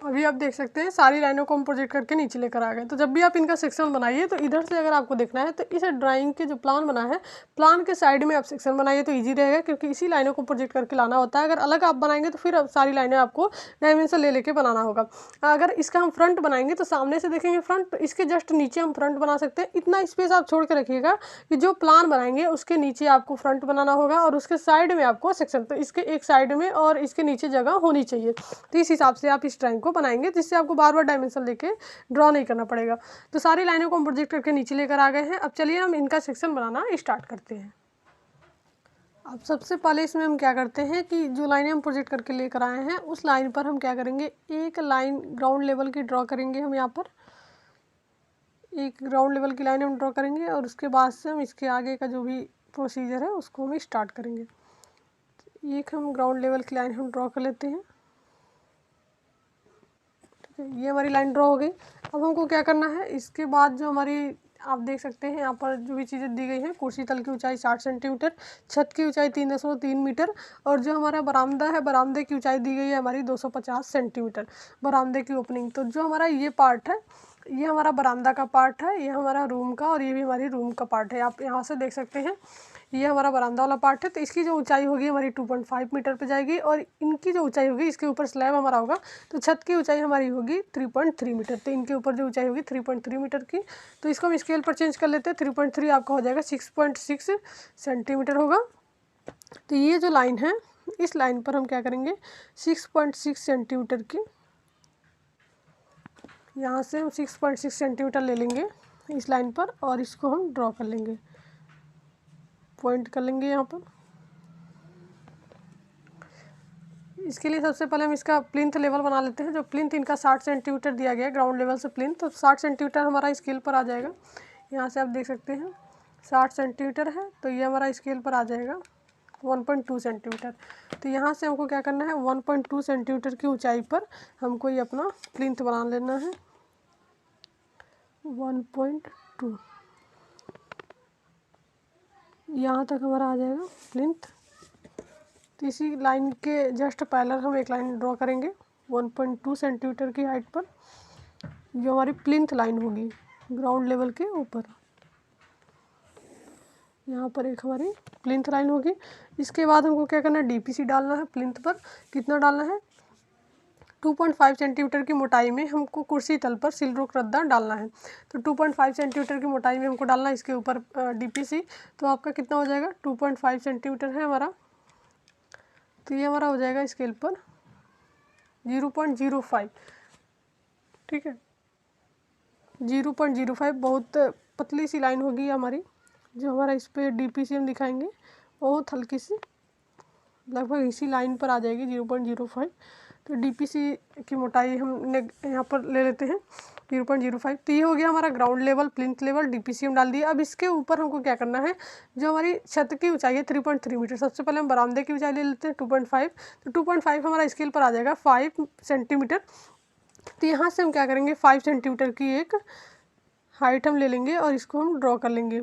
अभी आप देख सकते हैं सारी लाइनों को हम प्रोजेक्ट करके नीचे लेकर आ गए। तो जब भी आप इनका सेक्शन बनाइए तो इधर से अगर आपको देखना है तो इस ड्राइंग के जो प्लान बना है, प्लान के साइड में आप सेक्शन बनाइए तो इजी रहेगा, क्योंकि इसी लाइनों को प्रोजेक्ट करके लाना होता है। अगर अलग आप बनाएंगे तो फिर सारी लाइनें आपको डायमेंशन ले लेके बनाना होगा। अगर इसका हम फ्रंट बनाएंगे तो सामने से देखेंगे फ्रंट, तो इसके जस्ट नीचे हम फ्रंट बना सकते हैं। इतना स्पेस आप छोड़ के रखिएगा कि जो प्लान बनाएंगे उसके नीचे आपको फ्रंट बनाना होगा और उसके साइड में आपको सेक्शन, तो इसके एक साइड में और इसके नीचे जगह होनी चाहिए। तो इस हिसाब से आप इस ड्राइंग को बनाएंगे जिससे आपको बार बार डायमेंशन लेके ड्रॉ नहीं करना पड़ेगा। तो सारी लाइनों को हम प्रोजेक्ट करके नीचे लेकर आ गए हैं। अब चलिए हम इनका सेक्शन बनाना स्टार्ट करते हैं। अब सबसे पहले इसमें हम क्या करते हैं कि जो लाइनें हम प्रोजेक्ट करके लेकर आए हैं उस लाइन पर हम क्या करेंगे, एक लाइन ग्राउंड लेवल की ड्रॉ करेंगे। हम यहाँ पर एक ग्राउंड लेवल की लाइन हम ड्रॉ करेंगे और उसके बाद से हम इसके आगे का जो भी प्रोसीजर है उसको हम स्टार्ट करेंगे। एक हम ग्राउंड लेवल की लाइन हम ड्रॉ कर लेते हैं। ठीक है, ये हमारी लाइन ड्रॉ हो गई। अब हमको क्या करना है, इसके बाद जो हमारी आप देख सकते हैं यहाँ पर जो भी चीज़ें दी गई हैं, कुर्सी तल की ऊंचाई 60 सेंटीमीटर, छत की ऊंचाई 3.3 मीटर, और जो हमारा बरामदा है, बरामदे की ऊंचाई दी गई है हमारी 250 सेंटीमीटर, बरामदे की ओपनिंग। तो जो हमारा ये पार्ट है, ये हमारा बरामदा का पार्ट है, ये हमारा रूम का, और ये भी हमारी रूम का पार्ट है। आप यहाँ से देख सकते हैं ये हमारा बरामदा वाला पार्ट है। तो इसकी जो ऊंचाई होगी हमारी 2.5 मीटर पे जाएगी, और इनकी जो ऊंचाई होगी, इसके ऊपर स्लैब हमारा होगा, तो छत की ऊंचाई हमारी होगी 3.3 मीटर। तो इनके ऊपर जो ऊंचाई होगी 3.3 मीटर की, तो इसको हम स्केल पर चेंज कर लेते हैं। 3.3 आपका हो जाएगा 6.6 सेंटीमीटर होगा। तो ये जो लाइन है, इस लाइन पर हम क्या करेंगे, 6.6 सेंटीमीटर की, यहाँ से हम 6.6 सेंटीमीटर ले लेंगे इस लाइन पर, और इसको हम ड्रॉ कर लेंगे, पॉइंट कर लेंगे यहाँ पर। इसके लिए सबसे पहले हम इसका प्लिंथ लेवल बना लेते हैं। जो प्लिंथ इनका 60 सेंटीमीटर दिया गया है ग्राउंड लेवल से प्लिंथ, तो 60 सेंटीमीटर हमारा स्केल पर आ जाएगा। यहाँ से आप देख सकते हैं 60 सेंटीमीटर है, तो ये हमारा स्केल पर आ जाएगा 1.2 सेंटीमीटर। तो यहाँ से हमको क्या करना है, 1.2 सेंटीमीटर की ऊंचाई पर हमको ये अपना प्लिंथ बना लेना है। 1.2 यहाँ तक हमारा आ जाएगा प्लिंथ। तो इसी लाइन के जस्ट पैरेलल हम एक लाइन ड्रॉ करेंगे 1.2 सेंटीमीटर की हाइट पर, जो हमारी प्लिंथ लाइन होगी ग्राउंड लेवल के ऊपर। यहाँ पर एक हमारी प्लिंथ लाइन होगी। इसके बाद हमको क्या करना है, डीपीसी डालना है प्लिंथ पर। कितना डालना है, 2.5 सेंटीमीटर की मोटाई में हमको कुर्सी तल पर सिलरोक रद्दा डालना है। तो 2.5 सेंटीमीटर की मोटाई में हमको डालना है इसके ऊपर डीपीसी। तो आपका कितना हो जाएगा, 2.5 सेंटीमीटर है हमारा, तो ये हमारा हो जाएगा स्केल पर 0.05। ठीक है, 0.05 बहुत पतली सी लाइन होगी हमारी। जो हमारा इस पर डीपीसी हम दिखाएंगे बहुत हल्की सी, लगभग इसी लाइन पर आ जाएगी 0.05। तो डीपीसी की मोटाई हमने यहाँ पर ले लेते हैं 0.05। तो ये हो गया हमारा ground level, plinth level, DPC हम डाल दिया। अब इसके ऊपर हमको क्या करना है, जो हमारी छत की ऊंचाई है 3.3 मीटर, सबसे पहले हम बरामदे की ऊंचाई ले लेते हैं 2.5। तो 2.5 हमारा स्केल पर आ जाएगा 5 सेंटीमीटर। तो यहाँ से हम क्या करेंगे, 5 सेंटीमीटर की एक हाइट हम ले लेंगे और इसको हम ड्रॉ कर लेंगे।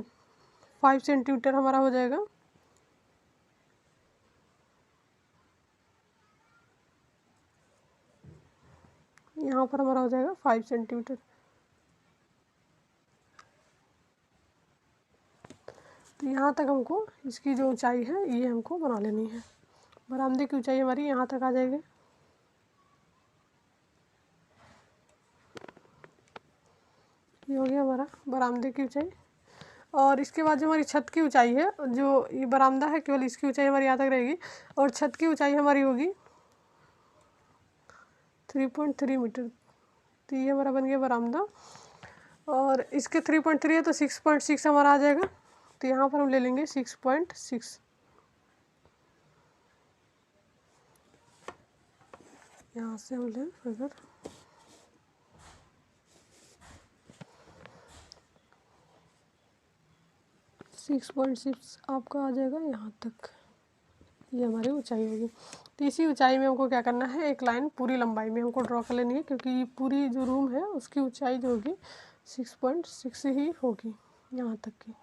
5 सेंटीमीटर हमारा हो जाएगा। यहाँ पर हमारा हो जाएगा 5 सेंटीमीटर। तो यहाँ तक हमको इसकी जो ऊंचाई है ये हमको बना लेनी है। बरामदे की ऊंचाई हमारी यहाँ तक आ जाएगी। ये हो गया हमारा बरामदे की ऊंचाई। और इसके बाद जो हमारी छत की ऊंचाई है, जो ये बरामदा है केवल इसकी ऊंचाई हमारी यहाँ तक रहेगी, और छत की ऊंचाई हमारी होगी 3.3 मीटर। तो ये हमारा बन गया बरामदा, और इसके 3.3 है तो 6.6 हमारा आ जाएगा। तो यहाँ पर हम ले लेंगे 6.6। यहाँ से हम लें अगर 6.6 आपका आ जाएगा यहाँ तक, ये हमारी ऊंचाई होगी। तो इसी ऊंचाई में हमको क्या करना है, एक लाइन पूरी लंबाई में हमको ड्रॉ कर लेनी है, क्योंकि ये पूरी जो रूम है उसकी ऊंचाई जो होगी 6.6 ही होगी यहाँ तक की।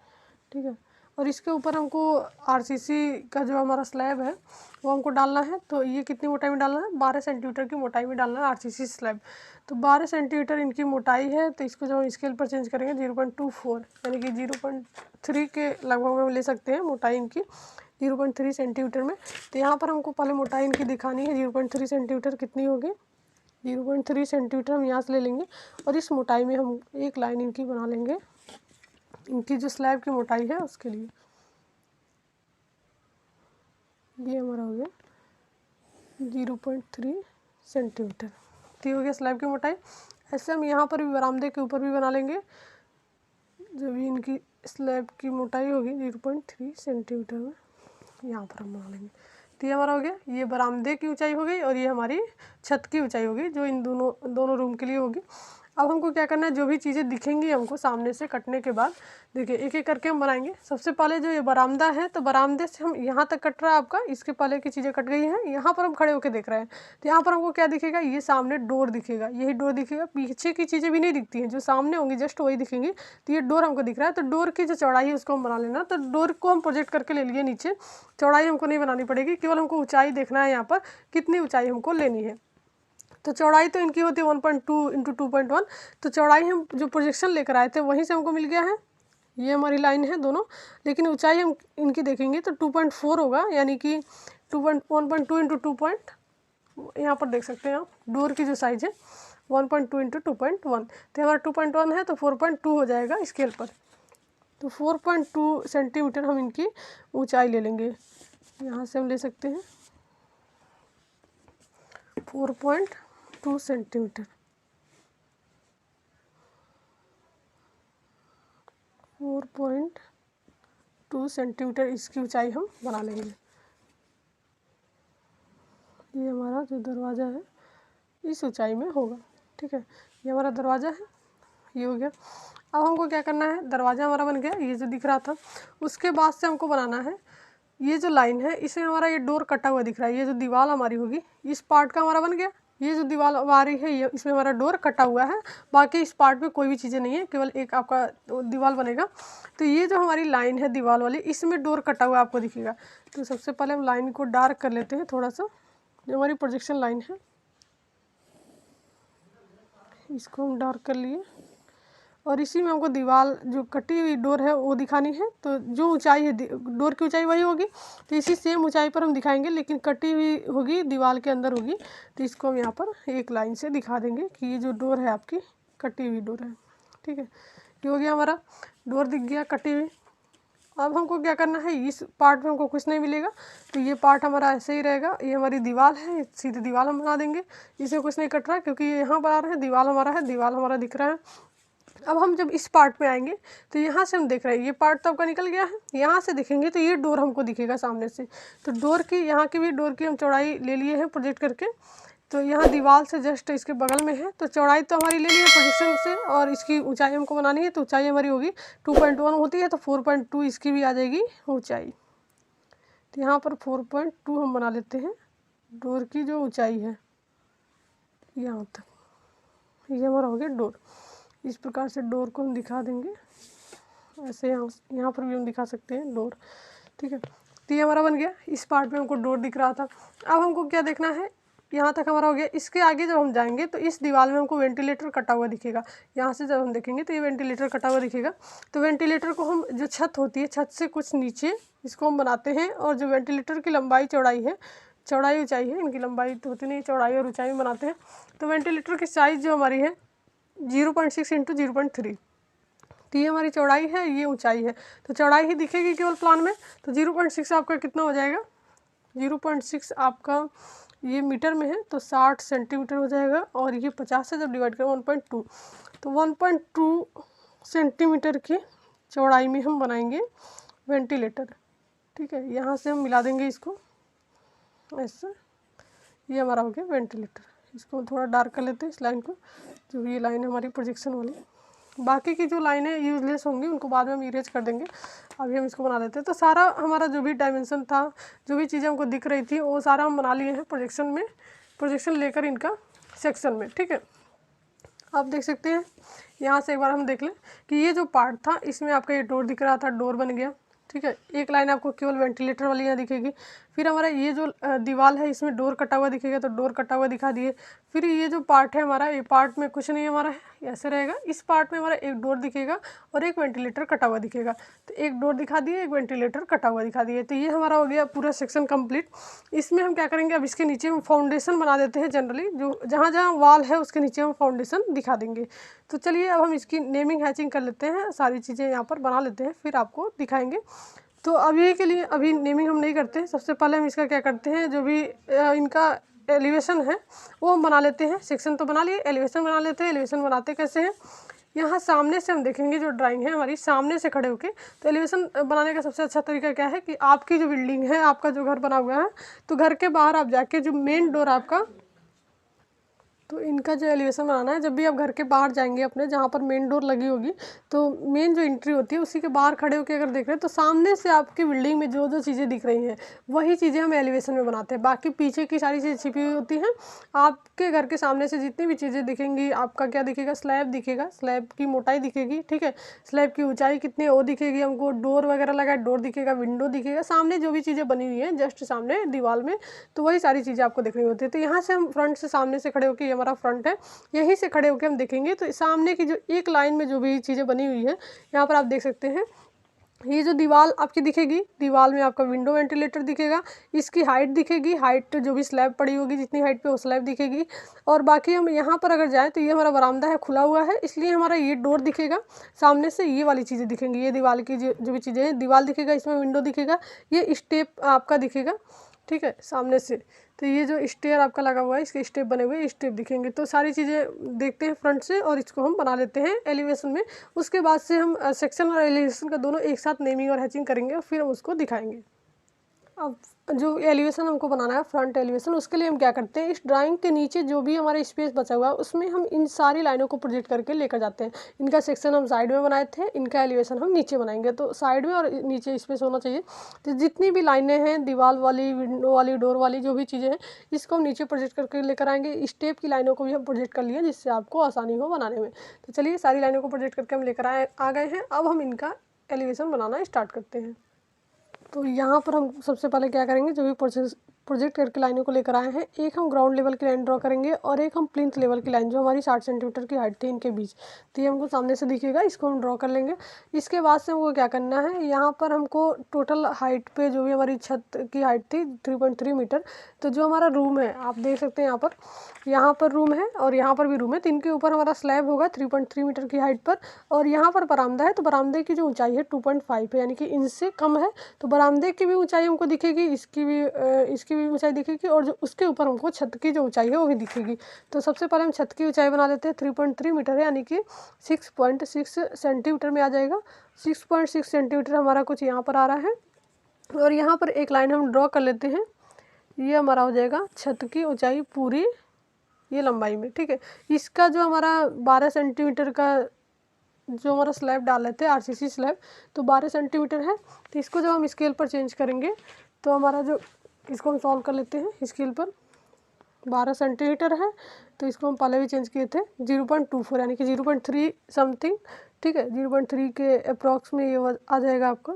ठीक है, और इसके ऊपर हमको आरसीसी का जो हमारा स्लैब है वो हमको डालना है। तो ये कितनी मोटाई में डालना है, 12 सेंटीमीटर की मोटाई में डालना है आरसीसी स्लैब। तो 12 सेंटीमीटर इनकी मोटाई है, तो इसको जब हम स्केल पर चेंज करेंगे 0.24 यानी कि 0.3 के लगभग हम ले सकते हैं मोटाई इनकी 0.3 सेंटीमीटर में। तो यहाँ पर हमको पहले मोटाई इनकी दिखानी है 0.3 सेंटीमीटर कितनी होगी। 0.3 सेंटीमीटर हम यहाँ से ले लेंगे, और इस मोटाई में हम एक लाइन इनकी बना लेंगे, इनकी जो स्लैब की मोटाई है उसके लिए। ये हमारा हो गया 0.3 सेंटीमीटर। तो हो गया स्लैब की मोटाई। ऐसे हम यहाँ पर भी बरामदे के ऊपर भी बना लेंगे, जो भी इनकी स्लैब की मोटाई होगी 0.3 सेंटीमीटर में यहाँ पर हम बना लेंगे। तो ये हमारा हो गया, ये बरामदे की ऊंचाई हो गई, और ये हमारी छत की ऊंचाई होगी जो इन दोनों रूम के लिए होगी। अब हमको क्या करना है, जो भी चीज़ें दिखेंगी हमको सामने से कटने के बाद, देखिए एक एक करके हम बनाएंगे। सबसे पहले जो ये बरामदा है, तो बरामदे से हम यहाँ तक कट रहा है आपका, इसके पहले की चीज़ें कट गई हैं। यहाँ पर हम खड़े होकर देख रहे हैं, तो यहाँ पर हमको क्या दिखेगा, ये सामने डोर दिखेगा, यही डोर दिखेगा। पीछे की चीज़ें भी नहीं दिखती हैं, जो सामने होंगी जस्ट वही दिखेंगी। तो ये डोर हमको दिख रहा है, तो डोर की जो चौड़ाई है उसको हम बना लेना। तो डोर को हम प्रोजेक्ट करके ले लिए नीचे, चौड़ाई हमको नहीं बनानी पड़ेगी, केवल हमको ऊँचाई देखना है यहाँ पर कितनी ऊँचाई हमको लेनी है। तो चौड़ाई तो इनकी होती है 1.2 इंटू 2.1। तो चौड़ाई हम जो प्रोजेक्शन लेकर आए थे वहीं से हमको मिल गया है, ये हमारी लाइन है दोनों। लेकिन ऊंचाई हम इनकी देखेंगे तो 2.4 होगा, यानी कि 1.2 इंटू 2. यहाँ पर देख सकते हैं आप, डोर की जो साइज़ है 1.2 इंटू 2.1, तो हमारा 2.1 है तो 4.2 हो जाएगा स्केल पर। तो 4.2 सेंटीमीटर हम इनकी ऊंचाई ले लेंगे। यहाँ से हम ले सकते हैं 4.2 सेंटीमीटर, 4.2 सेंटीमीटर इसकी ऊंचाई हम बना लेंगे। ये हमारा जो दरवाज़ा है इस ऊंचाई में होगा, ठीक है। ये हमारा दरवाज़ा है, ये हो गया। अब हमको क्या करना है, दरवाज़ा हमारा बन गया, ये जो दिख रहा था। उसके बाद से हमको बनाना है ये जो लाइन है, इसमें हमारा ये डोर कटा हुआ दिख रहा है। ये जो दीवार हमारी होगी इस पार्ट का हमारा बन गया। ये जो दीवार हमारी है ये इसमें हमारा डोर कटा हुआ है, बाकी इस पार्ट में कोई भी चीज़ें नहीं है, केवल एक आपका दीवार बनेगा। तो ये जो हमारी लाइन है दीवार वाली, इसमें डोर कटा हुआ आपको दिखेगा। तो सबसे पहले हम लाइन को डार्क कर लेते हैं थोड़ा सा, जो हमारी प्रोजेक्शन लाइन है इसको हम डार्क कर लिए। और इसी में हमको दीवार जो कटी हुई डोर है वो दिखानी है। तो जो ऊंचाई है डोर की ऊंचाई वही होगी, तो इसी सेम ऊंचाई पर हम दिखाएंगे, लेकिन कटी हुई होगी दीवार के अंदर होगी। तो इसको हम यहाँ पर एक लाइन से दिखा देंगे कि ये जो डोर है आपकी कटी हुई डोर है, ठीक है। ये हो गया हमारा डोर दिख गया कटी हुई। अब हमको क्या करना है, इस पार्ट में हमको कुछ नहीं मिलेगा, तो ये पार्ट हमारा ऐसे ही रहेगा। ये हमारी दीवार है, सीधी दीवार हम बना देंगे, इसे कुछ नहीं कट रहा है क्योंकि ये यहाँ बना रहे हैं, दीवार हमारा है, दीवार हमारा दिख रहा है। अब हम जब इस पार्ट में आएंगे तो यहाँ से हम देख रहे हैं ये पार्ट तो आपका निकल गया है। यहाँ से देखेंगे तो ये डोर हमको दिखेगा सामने से। तो डोर की यहाँ की भी डोर की हम चौड़ाई ले लिए हैं प्रोजेक्ट करके। तो यहाँ दीवार से जस्ट इसके बगल में है, तो चौड़ाई तो हमारी ले ली है प्रोजेक्शन से, और इसकी ऊंचाई हमको बनानी है। तो ऊंचाई हमारी होगी 2.1 होती है, तो 4.2 इसकी भी आ जाएगी ऊंचाई। तो यहाँ पर 4.2 हम बना लेते हैं डोर की जो ऊंचाई है यहाँ तक। ये हमारा हो गया डोर। इस प्रकार से डोर को हम दिखा देंगे, ऐसे यहाँ पर भी हम दिखा सकते हैं डोर, ठीक है। तो ये हमारा बन गया, इस पार्ट में हमको डोर दिख रहा था। अब हमको क्या देखना है, यहाँ तक हमारा हो गया। इसके आगे जब हम जाएंगे तो इस दीवार में हमको वेंटिलेटर कटा हुआ दिखेगा। यहाँ से जब हम देखेंगे तो ये वेंटिलेटर कटा हुआ दिखेगा। तो वेंटिलेटर को हम जो छत होती है, छत से कुछ नीचे इसको हम बनाते हैं। और जो वेंटिलेटर की लंबाई चौड़ाई है, चौड़ाई ऊंचाई है, इनकी लंबाई तो होती नहीं, चौड़ाई और ऊंचाई में बनाते हैं। तो वेंटिलेटर की साइज़ जो हमारी है 0.6 इंटू 0.3। तो ये हमारी चौड़ाई है, ये ऊंचाई है, तो चौड़ाई ही दिखेगी केवल प्लान में। तो 0.6 आपका कितना हो जाएगा, 0.6 आपका ये मीटर में है तो 60 सेंटीमीटर हो जाएगा। और ये 50 से जब डिवाइड करें 1.2, तो 1.2 सेंटीमीटर की चौड़ाई में हम बनाएंगे वेंटिलेटर, ठीक है। यहाँ से हम मिला देंगे इसको ऐसे, ये हमारा हो गया वेंटिलेटर। इसको थोड़ा डार्क कर लेते हैं इस लाइन को, जो ये लाइन है हमारी प्रोजेक्शन वाली। बाकी की जो लाइनें यूजलेस होंगी उनको बाद में हम इरेज कर देंगे, अभी हम इसको बना देते हैं। तो सारा हमारा जो भी डायमेंशन था, जो भी चीज़ें हमको दिख रही थी, वो सारा हम बना लिए हैं प्रोजेक्शन में, प्रोजेक्शन लेकर इनका सेक्शन में, ठीक है। आप देख सकते हैं, यहाँ से एक बार हम देख लें कि ये जो पार्ट था इसमें आपका ये डोर दिख रहा था, डोर बन गया, ठीक है। एक लाइन आपको केवल वेंटिलेटर वाली यहाँ दिखेगी। फिर हमारा ये जो दीवार है इसमें डोर कटा हुआ दिखेगा, तो डोर कटा हुआ दिखा दिए। फिर ये जो पार्ट है हमारा, ये पार्ट में कुछ नहीं हमारा है, ऐसे रहेगा। इस पार्ट में हमारा एक डोर दिखेगा और एक वेंटिलेटर कटा हुआ दिखेगा। तो एक डोर दिखा दिए, एक वेंटिलेटर कटा हुआ दिखा दिए। तो ये हमारा हो गया पूरा सेक्शन कंप्लीट। इसमें हम क्या करेंगे, अब इसके नीचे हम फाउंडेशन बना देते हैं। जनरली जो जहाँ जहाँ वॉल है उसके नीचे हम फाउंडेशन दिखा देंगे। तो चलिए अब हम इसकी नेमिंग हैचिंग कर लेते हैं, सारी चीज़ें यहाँ पर बना लेते हैं, फिर आपको दिखाएंगे। तो अभी के लिए अभी नेमिंग हम नहीं करते हैं। सबसे पहले हम इसका क्या करते हैं, जो भी इनका एलिवेशन है वो हम बना लेते हैं। सेक्शन तो बना लिए, एलिवेशन बना लेते हैं। एलिवेशन बनाते कैसे हैं, यहाँ सामने से हम देखेंगे, जो ड्राइंग है हमारी सामने से खड़े होके। तो एलिवेशन बनाने का सबसे अच्छा तरीका क्या है कि आपकी जो बिल्डिंग है, आपका जो घर बना हुआ है, तो घर के बाहर आप जाके जो मेन डोर आपका तो इनका जो एलिवेशन बनाना है, जब भी आप घर के बाहर जाएंगे अपने, जहाँ पर मेन डोर लगी होगी, तो मेन जो एंट्री होती है उसी के बाहर खड़े होकर अगर देख रहे हैं तो सामने से आपकी बिल्डिंग में जो जो चीज़ें दिख रही हैं वही चीज़ें हम एलिवेशन में बनाते हैं। बाकी पीछे की सारी चीज़ें छिपी हुई होती हैं। आपके घर के सामने से जितनी भी चीज़ें दिखेंगी, आपका क्या दिखेगा, स्लैब दिखेगा, स्लैब की मोटाई दिखेगी, ठीक है, स्लैब की ऊंचाई कितनी है वो दिखेगी हमको, डोर वगैरह लगा है डोर दिखेगा, विंडो दिखेगा, सामने जो भी चीज़ें बनी हुई हैं जस्ट सामने दीवार में, तो वही सारी चीज़ें आपको दिख रही होती है। तो यहाँ से हम फ्रंट से सामने से खड़े होकर, ये हमारा फ्रंट है, यहीं से खड़े होकर हम देखेंगे तो सामने की जो एक लाइन में जो भी चीज़ें बनी हुई है, यहाँ पर आप देख सकते हैं, ये जो दीवार आपकी दिखेगी, दीवार में आपका विंडो वेंटिलेटर दिखेगा, इसकी हाइट दिखेगी, हाइट जो भी स्लैब पड़ी होगी जितनी हाइट पे वो स्लैब दिखेगी। और बाकी हम यहाँ पर अगर जाएँ तो ये हमारा बरामदा है, खुला हुआ है, इसलिए हमारा ये डोर दिखेगा, सामने से ये वाली चीज़ें दिखेंगी, ये दीवार की जो भी चीज़ें हैं, दीवार दिखेगा, इसमें विंडो दिखेगा, ये स्टेप आपका दिखेगा, ठीक है, सामने से। तो ये जो स्टेयर आपका लगा हुआ है, इसके स्टेप बने हुए स्टेप दिखेंगे। तो सारी चीज़ें देखते हैं फ्रंट से और इसको हम बना लेते हैं एलिवेशन में। उसके बाद से हम सेक्शन और एलिवेशन का दोनों एक साथ नेमिंग और हैचिंग करेंगे और फिर हम उसको दिखाएंगे। अब जो एलिवेशन हमको बनाना है, फ्रंट एलिवेशन, उसके लिए हम क्या करते हैं, इस ड्राइंग के नीचे जो भी हमारा स्पेस बचा हुआ है उसमें हम इन सारी लाइनों को प्रोजेक्ट करके लेकर जाते हैं। इनका सेक्शन हम साइड में बनाए थे, इनका एलिवेशन हम नीचे बनाएंगे, तो साइड में और नीचे स्पेस होना चाहिए। तो जितनी भी लाइनें हैं, दीवार वाली, विंडो वाली, डोर वाली, जो भी चीज़ें हैं, इसको हम नीचे प्रोजेक्ट करके लेकर आएंगे। स्टेप की लाइनों को भी हम प्रोजेक्ट कर लिए जिससे आपको आसानी हो बनाने में। तो चलिए सारी लाइनों को प्रोजेक्ट करके हम लेकर आ गए हैं। अब हम इनका एलिवेशन बनाना स्टार्ट करते हैं। तो यहाँ पर हम सबसे पहले क्या करेंगे, जो भी प्रोजेक्ट करके लाइनों को लेकर आए हैं, एक हम ग्राउंड लेवल की लाइन ड्रॉ करेंगे और एक हम प्लिंथ लेवल की लाइन, जो हमारी 60 सेंटीमीटर की हाइट थी इनके बीच, तो ये हमको सामने से दिखेगा, इसको हम ड्रॉ कर लेंगे। इसके बाद से हमको क्या करना है, यहाँ पर हमको टोटल हाइट पे जो भी हमारी छत की हाइट थी 3.3 मीटर, तो जो हमारा रूम है आप देख सकते हैं, यहाँ पर रूम है और यहाँ पर भी रूम है, तो इनके ऊपर हमारा स्लैब होगा 3.3 मीटर की हाइट पर। और यहाँ पर बरामदा है, तो बरामदे की जो ऊंचाई है 2.5 है, यानी कि इनसे कम है। तो बरामदे की भी ऊंचाई हमको दिखेगी, इसकी भी ऊंचाई दिखेगी, और जो उसके ऊपर हमको छत की जो ऊंचाई है वो भी दिखेगी। तो सबसे पहले हम छत की ऊंचाई बना लेते हैं, 3.3 मीटर है, यानी कि 6.6 सेंटीमीटर में आ जाएगा। 6.6 सेंटीमीटर हमारा कुछ यहाँ पर आ रहा है। और यहाँ पर एक लाइन हम ड्रॉ कर लेते हैं, ये हमारा हो जाएगा छत की ऊंचाई पूरी, ये लंबाई में, ठीक है। इसका जो हमारा 12 सेंटीमीटर का जो हमारा स्लैब डाल लेते हैं, आरसीसी स्लैब, तो 12 सेंटीमीटर है। तो इसको जब हम स्केल पर चेंज करेंगे तो हमारा जो, इसको हम सॉल्व कर लेते हैं स्केल पर, 12 सेंटीमीटर है, तो इसको हम पहले भी चेंज किए थे 0.24, यानी कि 0.3 समथिंग, ठीक है, 0.3 के अप्रॉक्स में ये आ जाएगा आपका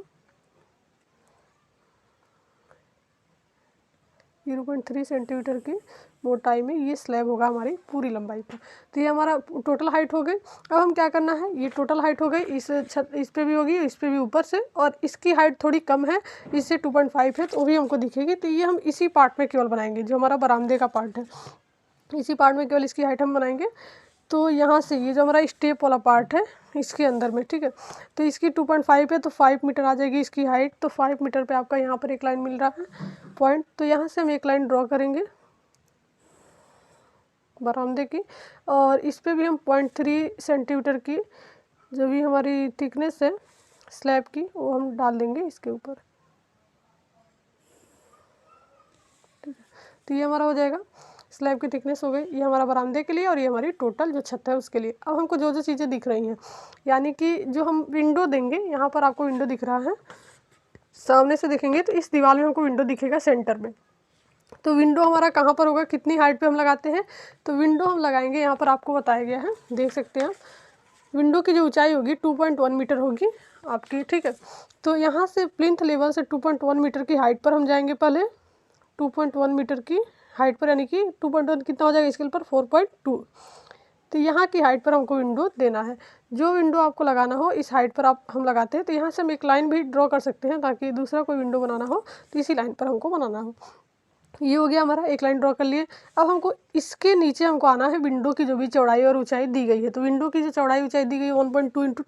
0.3 सेंटीमीटर की मोटाई में ये स्लैब होगा हमारी पूरी लंबाई पर। तो ये हमारा टोटल हाइट हो गई। अब हम क्या करना है, ये टोटल हाइट हो गई, इस छत इस पे भी होगी, इस पे भी ऊपर से, और इसकी हाइट थोड़ी कम है, इससे 2.5 है, तो वो भी हमको दिखेगी। तो ये हम इसी पार्ट में केवल बनाएंगे, जो हमारा बरामदे का पार्ट है, इसी पार्ट में केवल इसकी हाइट हम बनाएंगे। तो यहाँ से ये जो हमारा स्टेप वाला पार्ट है इसके अंदर में, ठीक है, तो इसकी 2.5 है, तो 5 मीटर आ जाएगी इसकी हाइट। तो 5 मीटर पे आपका यहाँ पर एक लाइन मिल रहा है पॉइंट, तो यहाँ से हम एक लाइन ड्रॉ करेंगे बरामदे की, और इस पे भी हम 0.3 सेंटीमीटर की जो भी हमारी थिकनेस है स्लैब की वो हम डाल देंगे इसके ऊपर, ठीक है। तो ये हमारा हो जाएगा, स्लैब की थिकनेस हो गई, ये हमारा बरामदे के लिए, और ये हमारी टोटल जो छत है उसके लिए। अब हमको जो जो चीज़ें दिख रही हैं, यानी कि जो हम विंडो देंगे, यहाँ पर आपको विंडो दिख रहा है, सामने से देखेंगे तो इस दीवार में हमको विंडो दिखेगा सेंटर में। तो विंडो हमारा कहाँ पर होगा, कितनी हाइट पे हम लगाते हैं, तो विंडो हम लगाएंगे, यहाँ पर आपको बताया गया है, देख सकते हैं आप, विंडो की जो ऊंचाई होगी 2.1 मीटर होगी आपकी, ठीक है। तो यहाँ से प्लिंथ लेवल से 2.1 मीटर की हाइट पर हम जाएंगे, पहले 2.1 मीटर की हाइट पर, यानी कि 2.1 कितना हो जाएगा स्केल पर 4.2। तो यहाँ की हाइट पर हमको विंडो देना है। जो विंडो आपको लगाना हो इस हाइट पर आप हम लगाते हैं, तो यहाँ से हम एक लाइन भी ड्रॉ कर सकते हैं ताकि दूसरा कोई विंडो बनाना हो तो इसी लाइन पर हमको बनाना हो। ये हो गया हमारा, एक लाइन ड्रॉ कर लिए। अब हमको इसके नीचे हमको आना है विंडो की जो भी चौड़ाई और ऊंचाई दी गई है। तो विंडो की जो चौड़ाई ऊंचाई दी गई है 1.2 इंटू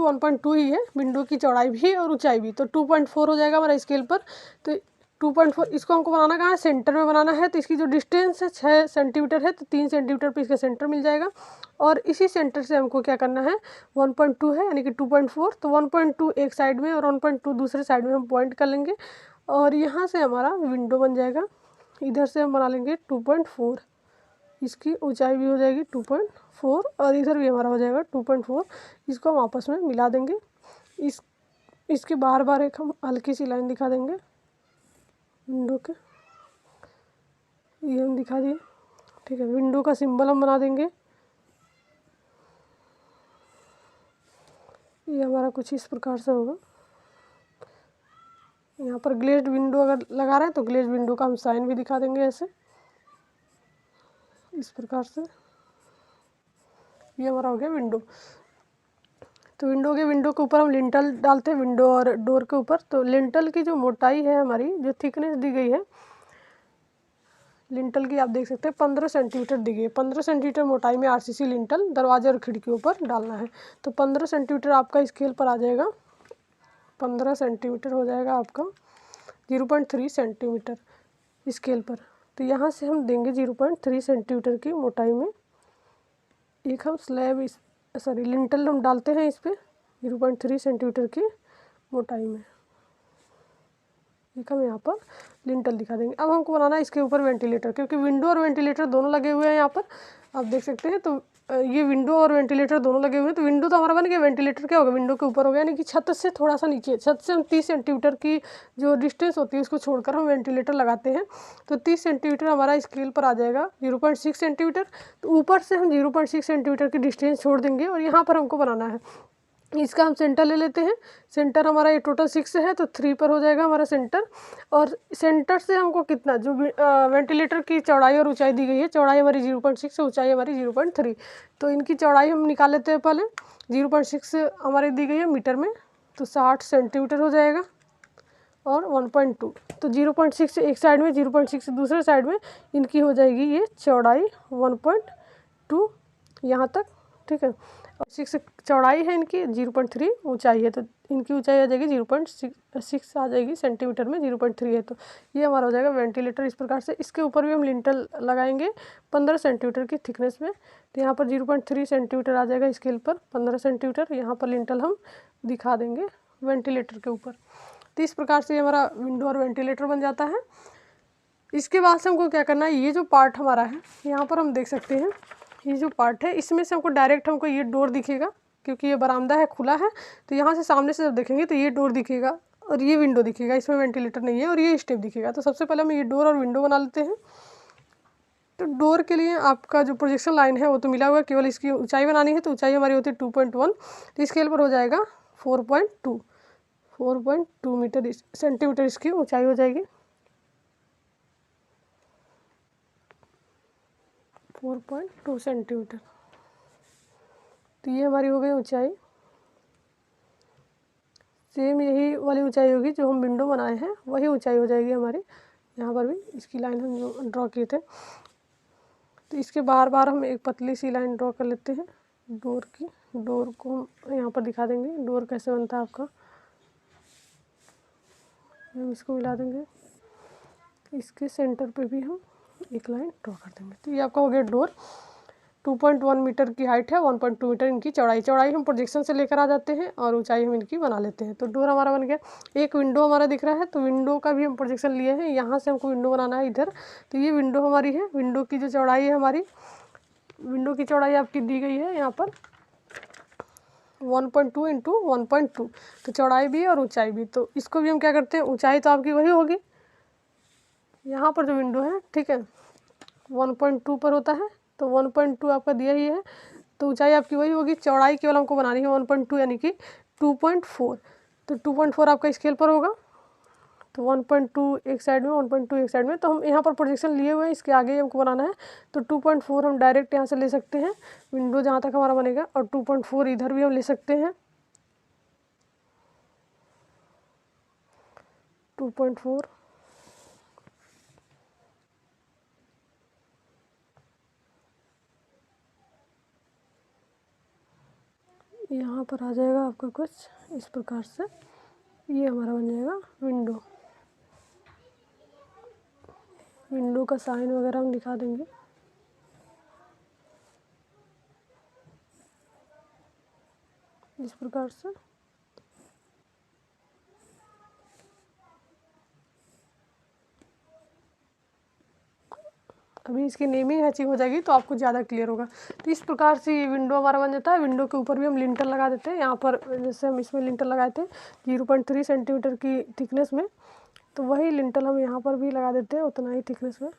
1.2 ही है, विंडो की चौड़ाई भी और ऊंचाई भी, तो 2.4 हो जाएगा हमारा स्केल पर। तो 2.4 इसको हमको बनाना कहाँ है, सेंटर में बनाना है। तो इसकी जो डिस्टेंस है 6 सेंटीमीटर है, तो 3 सेंटीमीटर पर इसका सेंटर मिल जाएगा। और इसी सेंटर से हमको क्या करना है, 1.2 है यानी कि 2.4, तो 1.2 एक साइड में और 1.2 दूसरे साइड में हम पॉइंट कर लेंगे, और यहाँ से हमारा विंडो बन जाएगा। इधर से हम बना लेंगे 2.4, इसकी ऊंचाई भी हो जाएगी 2.4 और इधर भी हमारा हो जाएगा 2.4। इसको हम आपस में मिला देंगे। इसके बार बार एक हम हल्की सी लाइन दिखा देंगे विंडो के, ये हम दिखा दिए। ठीक है, विंडो का सिंबल हम बना देंगे। ये हमारा कुछ इस प्रकार से होगा। यहाँ पर ग्लेज्ड विंडो अगर लगा रहे हैं तो ग्लेज्ड विंडो का हम साइन भी दिखा देंगे ऐसे, इस प्रकार से। ये हमारा हो गया विंडो। तो विंडो के ऊपर हम लिंटल डालते हैं, विंडो और डोर के ऊपर। तो लिंटल की जो मोटाई है हमारी, जो थिकनेस दी गई है लिंटल की, आप देख सकते हैं 15 सेंटीमीटर दी गई है। 15 सेंटीमीटर मोटाई में आरसीसी लिंटल दरवाजे और खिड़कियों पर डालना है। तो 15 सेंटीमीटर आपका स्केल पर आ जाएगा। 15 सेंटीमीटर हो जाएगा आपका 0.3 सेंटीमीटर स्केल पर। तो यहाँ से हम देंगे 0.3 सेंटीमीटर की मोटाई में एक हम स्लैब लिंटल हम डालते हैं इस पर 0.3 सेंटीमीटर की मोटाई में। एक हम यहाँ पर लिंटल दिखा देंगे। अब हमको बनाना है इसके ऊपर वेंटिलेटर, क्योंकि विंडो और वेंटिलेटर दोनों लगे हुए हैं यहाँ पर, आप देख सकते हैं। तो ये विंडो और वेंटिलेटर दोनों लगे हुए हैं। तो विंडो तो हमारा बन गया, वेंटिलेटर क्या होगा, विंडो के ऊपर हो गया, यानी कि छत से थोड़ा सा नीचे, छत से हम 30 सेंटीमीटर की जो डिस्टेंस होती है उसको छोड़कर हम वेंटिलेटर लगाते हैं। तो 30 सेंटीमीटर हमारा स्केल पर आ जाएगा 0.6 सेंटीमीटर। तो ऊपर से हम 0.6 सेंटीमीटर की डिस्टेंस छोड़ देंगे और यहाँ पर हमको बनाना है। इसका हम सेंटर ले लेते हैं। सेंटर हमारा ये टोटल 6 है, तो 3 पर हो जाएगा हमारा सेंटर। और सेंटर से हमको कितना, जो वेंटिलेटर की चौड़ाई और ऊंचाई दी गई है, चौड़ाई हमारी 0.6 है, ऊंचाई हमारी 0.3। तो इनकी चौड़ाई हम निकाल लेते हैं पहले। 0.6 हमारी दी गई है मीटर में, तो 60 सेंटीमीटर हो जाएगा। और 1.2, तो 0.6 एक साइड में, 0.6 दूसरे साइड में, इनकी हो जाएगी ये चौड़ाई 1.2 यहाँ तक। ठीक है, और 6 चौड़ाई है इनकी, 0.3 ऊंचाई है, तो इनकी ऊंचाई आ जाएगी 0.6 आ जाएगी सेंटीमीटर में, 0.3 है। तो ये हमारा हो जाएगा वेंटिलेटर इस प्रकार से। इसके ऊपर भी हम लिंटल लगाएंगे 15 सेंटीमीटर की थिकनेस में। तो यहाँ पर 0.3 सेंटीमीटर आ जाएगा स्केल पर, 15 सेंटीमीटर यहाँ पर लिंटल हम दिखा देंगे वेंटिलेटर के ऊपर। तो इस प्रकार से हमारा विंडो और वेंटिलेटर बन जाता है। इसके बाद से हमको क्या करना है, ये जो पार्ट हमारा है यहाँ पर हम देख सकते हैं, ये जो पार्ट है इसमें से हमको डायरेक्ट हमको ये डोर दिखेगा, क्योंकि ये बरामदा है, खुला है। तो यहाँ से सामने से जब देखेंगे तो ये डोर दिखेगा और ये विंडो दिखेगा, इसमें वेंटिलेटर नहीं है, और ये स्टेप दिखेगा। तो सबसे पहले हम ये डोर और विंडो बना लेते हैं। तो डोर के लिए आपका जो प्रोजेक्शन लाइन है वो तो मिला हुआ है, केवल इसकी ऊंचाई बनानी है। तो ऊंचाई हमारी होती है 2.1, तो स्केल पर हो जाएगा 4.2 मीटर सेंटीमीटर इसकी ऊंचाई हो जाएगी। 4.2 सेंटीमीटर। तो ये हमारी हो गई ऊंचाई। सेम यही वाली ऊंचाई होगी जो हम विंडो बनाए हैं, वही ऊंचाई हो जाएगी हमारी। यहाँ पर भी इसकी लाइन हम जो ड्रॉ किए थे, तो इसके बार बार हम एक पतली सी लाइन ड्रॉ कर लेते हैं डोर की। डोर को हम यहाँ पर दिखा देंगे, डोर कैसे बनता है आपका। हम इसको मिला देंगे, इसके सेंटर पे भी हम एक लाइन ड्रॉ कर देंगे। तो ये आपका हो गया डोर। 2.1 मीटर की हाइट है, 1.2 मीटर इनकी चौड़ाई हम प्रोजेक्शन से लेकर आ जाते हैं और ऊंचाई हम इनकी बना लेते हैं। तो डोर हमारा बन गया। एक विंडो हमारा दिख रहा है, तो विंडो का भी हम प्रोजेक्शन लिए हैं, यहाँ से हमको विंडो बनाना है इधर। तो ये विंडो हमारी है। विंडो की जो चौड़ाई है हमारी, विंडो की चौड़ाई आपकी दी गई है यहाँ पर 1.2 इंटू 1.2। तो चौड़ाई भी और ऊंचाई भी, तो इसको भी हम क्या करते हैं, ऊंचाई तो आपकी वही होगी यहाँ पर जो विंडो है, ठीक है, 1.2 पर होता है, तो 1.2 आपका दिया ही है। तो ऊंचाई आपकी वही होगी, चौड़ाई केवल हमको बनानी है 1.2 यानी कि 2.4। तो 2.4 आपका स्केल पर होगा। तो 1.2 एक साइड में, 1.2 एक साइड में। तो हम यहाँ पर प्रोजेक्शन लिए हुए हैं, इसके आगे हमको बनाना है। तो 2.4 हम डायरेक्ट यहाँ से ले सकते हैं विंडो जहाँ तक हमारा बनेगा, और 2.4 इधर भी हम ले सकते हैं। 2.4 यहाँ पर आ जाएगा आपका कुछ इस प्रकार से। ये हमारा बन जाएगा विंडो। विंडो का साइन वगैरह हम दिखा देंगे। इस प्रकार से अभी इसकी नेमिंग हैचिंग हो जाएगी तो आपको ज़्यादा क्लियर होगा। तो इस प्रकार से ये विंडो हमारा बन जाता है। विंडो के ऊपर भी हम लिंटर लगा देते हैं। यहाँ पर जैसे हम इसमें लिंटर लगाए थे 0.3 सेंटीमीटर की थिकनेस में, तो वही लिंटर हम यहाँ पर भी लगा देते हैं उतना ही थिकनेस में।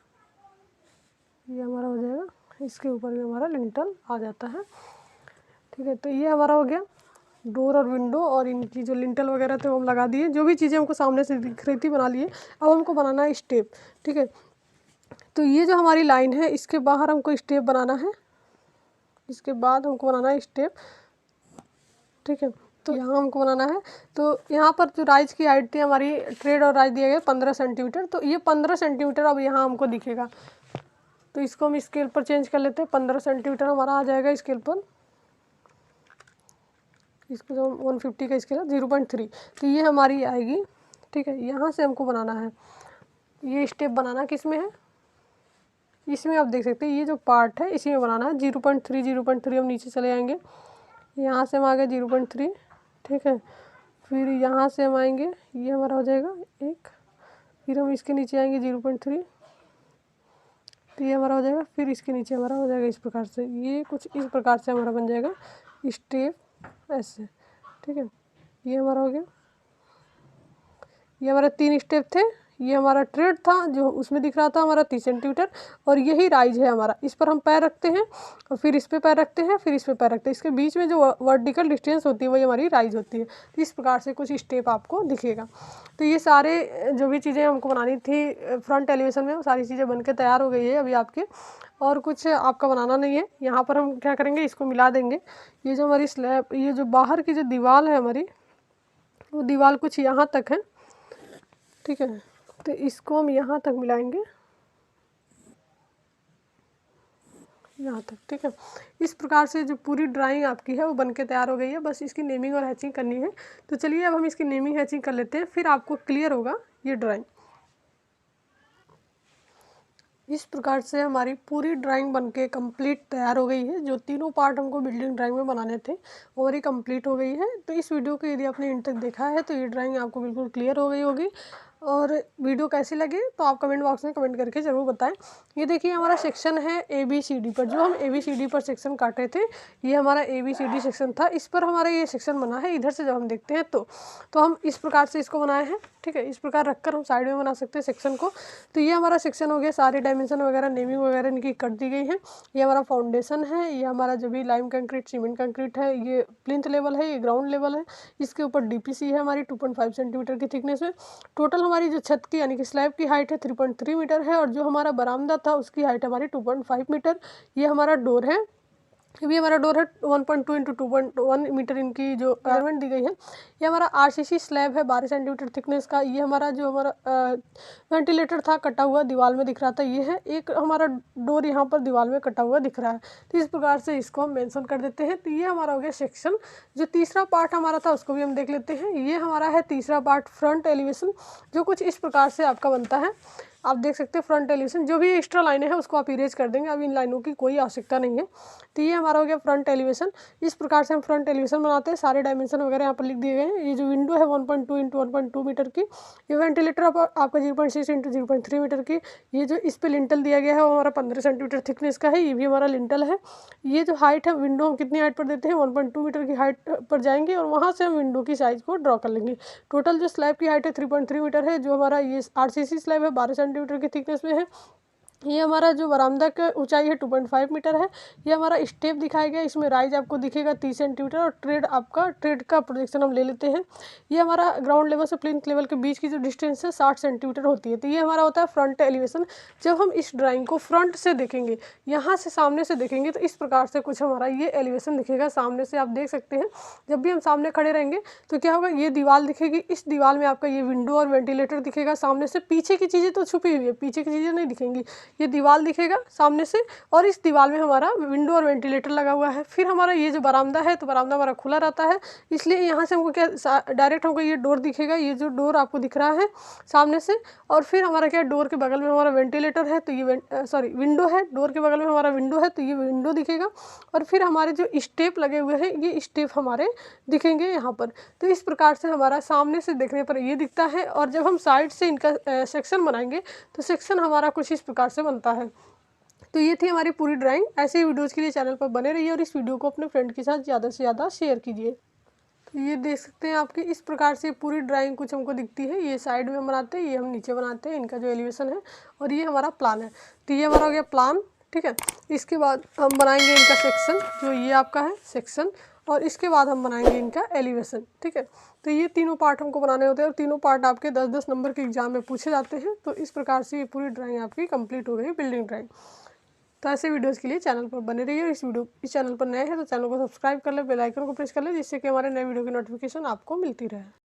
ये हमारा हो जाएगा, इसके ऊपर भी हमारा लिंटर आ जाता है। ठीक है, तो ये हमारा हो गया डोर और विंडो, और इनकी जो लिंटल वगैरह थे वो हम लगा दिए। जो भी चीज़ें हमको सामने से दिख रही थी बना लिए। अब हमको बनाना है स्टेप। ठीक है, तो ये जो हमारी लाइन है इसके बाहर हमको स्टेप बनाना है। इसके बाद हमको बनाना है स्टेप। ठीक है, तो यहाँ हमको बनाना है। तो यहाँ पर जो राइज की हाइट थी हमारी, ट्रेड और राइज दिया गया 15 सेंटीमीटर। तो ये 15 सेंटीमीटर अब यहाँ हमको दिखेगा। तो इसको हम स्केल पर चेंज कर लेते हैं। 15 सेंटीमीटर हमारा आ जाएगा स्केल पर। इसको जो 150 का स्केल है 0.3, तो ये हमारी आएगी। ठीक है, यहाँ से हमको बनाना है ये स्टेप। बनाना किस में है, इसमें आप देख सकते हैं ये जो पार्ट है इसी में बनाना है। 0.3 हम नीचे चले आएंगे। यहाँ से हम आ गए 0.3। ठीक है, फिर यहाँ से हम आएंगे, ये हमारा हो जाएगा 1। फिर हम इसके नीचे आएंगे 0.3, तो ये हमारा हो जाएगा। फिर इसके नीचे हमारा हो जाएगा इस प्रकार से। ये कुछ इस प्रकार से हमारा बन जाएगा स्टेप ऐसे। ठीक है, ये हमारा हो गया। ये हमारे 3 स्टेप थे। ये हमारा ट्रेड था जो उसमें दिख रहा था हमारा 30 सेंटीमीटर, और यही राइज है हमारा। इस पर हम पैर रखते हैं और फिर इस पे पैर रखते हैं, फिर इस पे पैर रखते हैं। इसके बीच में जो वर्टिकल डिस्टेंस होती है वही हमारी राइज होती है। तो इस प्रकार से कुछ स्टेप आपको दिखेगा। तो ये सारे जो भी चीज़ें हमको बनानी थी फ्रंट एलिवेशन में, वो सारी चीज़ें बन के तैयार हो गई है अभी आपके, और कुछ आपका बनाना नहीं है। यहाँ पर हम क्या करेंगे, इसको मिला देंगे। ये जो हमारी स्लैब, ये जो बाहर की जो दीवार है हमारी, वो दीवार कुछ यहाँ तक है। ठीक है, तो इसको हम यहाँ तक मिलाएंगे, यहाँ तक। ठीक है, इस प्रकार से जो पूरी ड्राइंग आपकी है वो बन के तैयार हो गई है। बस इसकी नेमिंग और हैचिंग करनी है। तो चलिए अब हम इसकी नेमिंग हैचिंग कर लेते हैं, फिर आपको क्लियर होगा ये ड्राइंग। इस प्रकार से हमारी पूरी ड्राइंग बनके कंप्लीट तैयार हो गई है। जो तीनों पार्ट हमको बिल्डिंग ड्राइंग में बनाने थे वो हमारी कंप्लीट हो गई है। तो इस वीडियो को यदि आपने इन तक देखा है तो ये ड्राइंग आपको बिल्कुल क्लियर हो गई होगी। और वीडियो कैसी लगी तो आप कमेंट बॉक्स में कमेंट करके ज़रूर बताएं। ये देखिए हमारा सेक्शन है ABCD पर, जो हम ABCD पर सेक्शन काटे थे, ये हमारा ABCD सेक्शन था। इस पर हमारा ये सेक्शन बना है। इधर से जब हम देखते हैं तो हम इस प्रकार से इसको बनाए हैं। ठीक है, इस प्रकार रखकर हम साइड में बना सकते हैं सेक्शन को। तो ये हमारा सेक्शन हो गया। सारे डायमेंशन वगैरह, नेमिंग वगैरह इनकी कर दी गई है। ये हमारा फाउंडेशन है। ये हमारा जो भी लाइम कंक्रीट, सीमेंट कंक्रीट है, ये प्लिंथ लेवल है, ये ग्राउंड लेवल है। इसके ऊपर DPC है हमारी 2.5 सेंटीमीटर की थिकनेस में। टोटल हमारी जो छत की यानी कि स्लैब की हाइट है 3.3 मीटर है, और जो हमारा बरामदा था उसकी हाइट हमारी 2.5 मीटर। ये हमारा डोर है। ये भी हमारा डोर है 1.2 इंटू 2.1 मीटर इनकी जो मेजरमेंट दी गई है। ये हमारा RCC स्लैब है 12 सेंटीमीटर थिकनेस का। ये हमारा जो हमारा वेंटिलेटर था कटा हुआ दीवार में दिख रहा था, ये है। एक हमारा डोर यहाँ पर दीवार में कटा हुआ दिख रहा है। तो इस प्रकार से इसको हम मेंशन कर देते हैं। तो ये हमारा हो गया सेक्शन। जो तीसरा पार्ट हमारा था उसको भी हम देख लेते हैं। ये हमारा है तीसरा पार्ट, फ्रंट एलिवेशन, जो कुछ इस प्रकार से आपका बनता है। आप देख सकते हैं फ्रंट एलिवेशन। जो भी एक्स्ट्रा लाइनें हैं उसको आप इरेज कर देंगे, अब इन लाइनों की कोई आवश्यकता नहीं है। तो ये हमारा हो गया फ्रंट एलिवेशन। इस प्रकार से हम फ्रंट एलिवेशन बनाते हैं। सारे डायमेंशन वगैरह यहाँ पर लिख दिए गए हैं। ये जो विंडो है 1.2 इंटू 1.2 मीटर की। ये वेंटिलेटर आपका 0.6 इंटू 0.3 मीटर की। ये जो इस पर लिंटल दिया गया है वो हमारा 15 सेंटीमीटर थिकनेस का है। ये भी हमारा लिंटल है। ये जो हाइट है विंडो हम कितनी हाइट पर देते हैं, 1.2 मीटर की हाइट पर जाएंगे और वहाँ से हम विंडो की साइज को ड्रॉ कर लेंगे। टोटल जो स्लैब की हाइट है 3.3 मीटर है। जो हमारा ये RCC स्लैब है 12 सेंटीमीटर की थिकनेस में है। ये हमारा जो बरामदा का ऊंचाई है 2.5 मीटर है। ये हमारा स्टेप दिखाया गया, इसमें राइज आपको दिखेगा 30 सेंटीमीटर, और ट्रेड का प्रोजेक्शन हम ले लेते हैं। ये हमारा ग्राउंड लेवल से प्लिंथ लेवल के बीच की जो डिस्टेंस है 60 सेंटीमीटर होती है। तो ये हमारा होता है फ्रंट एलिवेशन। जब हम इस ड्राइंग को फ्रंट से देखेंगे, यहाँ से सामने से देखेंगे, तो इस प्रकार से कुछ हमारा ये एलिवेशन दिखेगा। सामने से आप देख सकते हैं। जब भी हम सामने खड़े रहेंगे तो क्या होगा, ये दीवार दिखेगी। इस दीवार में आपका ये विंडो और वेंटिलेटर दिखेगा सामने से। पीछे की चीज़ें तो छुपी हुई है, पीछे की चीज़ें नहीं दिखेंगी। ये दीवार दिखेगा सामने से, और इस दीवार में हमारा विंडो और वेंटिलेटर लगा हुआ है। फिर हमारा ये जो बरामदा है, तो बरामदा हमारा खुला रहता है, इसलिए यहाँ से हमको क्या डायरेक्ट हमको ये डोर दिखेगा। ये जो डोर आपको दिख रहा है सामने से, और फिर हमारा क्या डोर के बगल में हमारा वेंटिलेटर है, तो ये विंडो है। डोर के बगल में हमारा विंडो है, तो ये विंडो दिखेगा। और फिर हमारे जो स्टेप लगे हुए हैं, ये स्टेप हमारे दिखेंगे यहाँ पर। तो इस प्रकार से हमारा सामने से देखने पर ये दिखता है। और जब हम साइड से इनका सेक्शन बनाएंगे तो सेक्शन हमारा कुछ इस प्रकार से बनता है। तो ये थी हमारी पूरी ड्राइंग। ऐसे ही वीडियोज़ के लिए चैनल पर बने रहिए और इस वीडियो को अपने फ्रेंड के साथ ज़्यादा से ज़्यादा शेयर कीजिए। तो ये देख सकते हैं आपकी इस प्रकार से पूरी ड्राइंग कुछ हमको दिखती है। ये साइड में बनाते हैं, ये हम नीचे बनाते हैं, इनका जो एलिवेशन है, और ये हमारा प्लान है। तो ये हमारा हो गया प्लान, ठीक है। इसके बाद हम बनाएंगे इनका सेक्शन, जो ये आपका है सेक्शन, और इसके बाद हम बनाएंगे इनका एलिवेशन, ठीक है। तो ये तीनों पार्ट हमको बनाने होते हैं और तीनों पार्ट आपके 10-10 नंबर के एग्जाम में पूछे जाते हैं। तो इस प्रकार से ये पूरी ड्राइंग आपकी कंप्लीट हो गई, बिल्डिंग ड्राइंग। तो ऐसे वीडियोस के लिए चैनल पर बने रहिए और इस चैनल पर नए हैं तो चैनल को सब्सक्राइब कर ले, बेल आइकन को प्रेस कर ले, जिससे कि हमारे नए वीडियो की नोटिफिकेशन आपको मिलती रहे।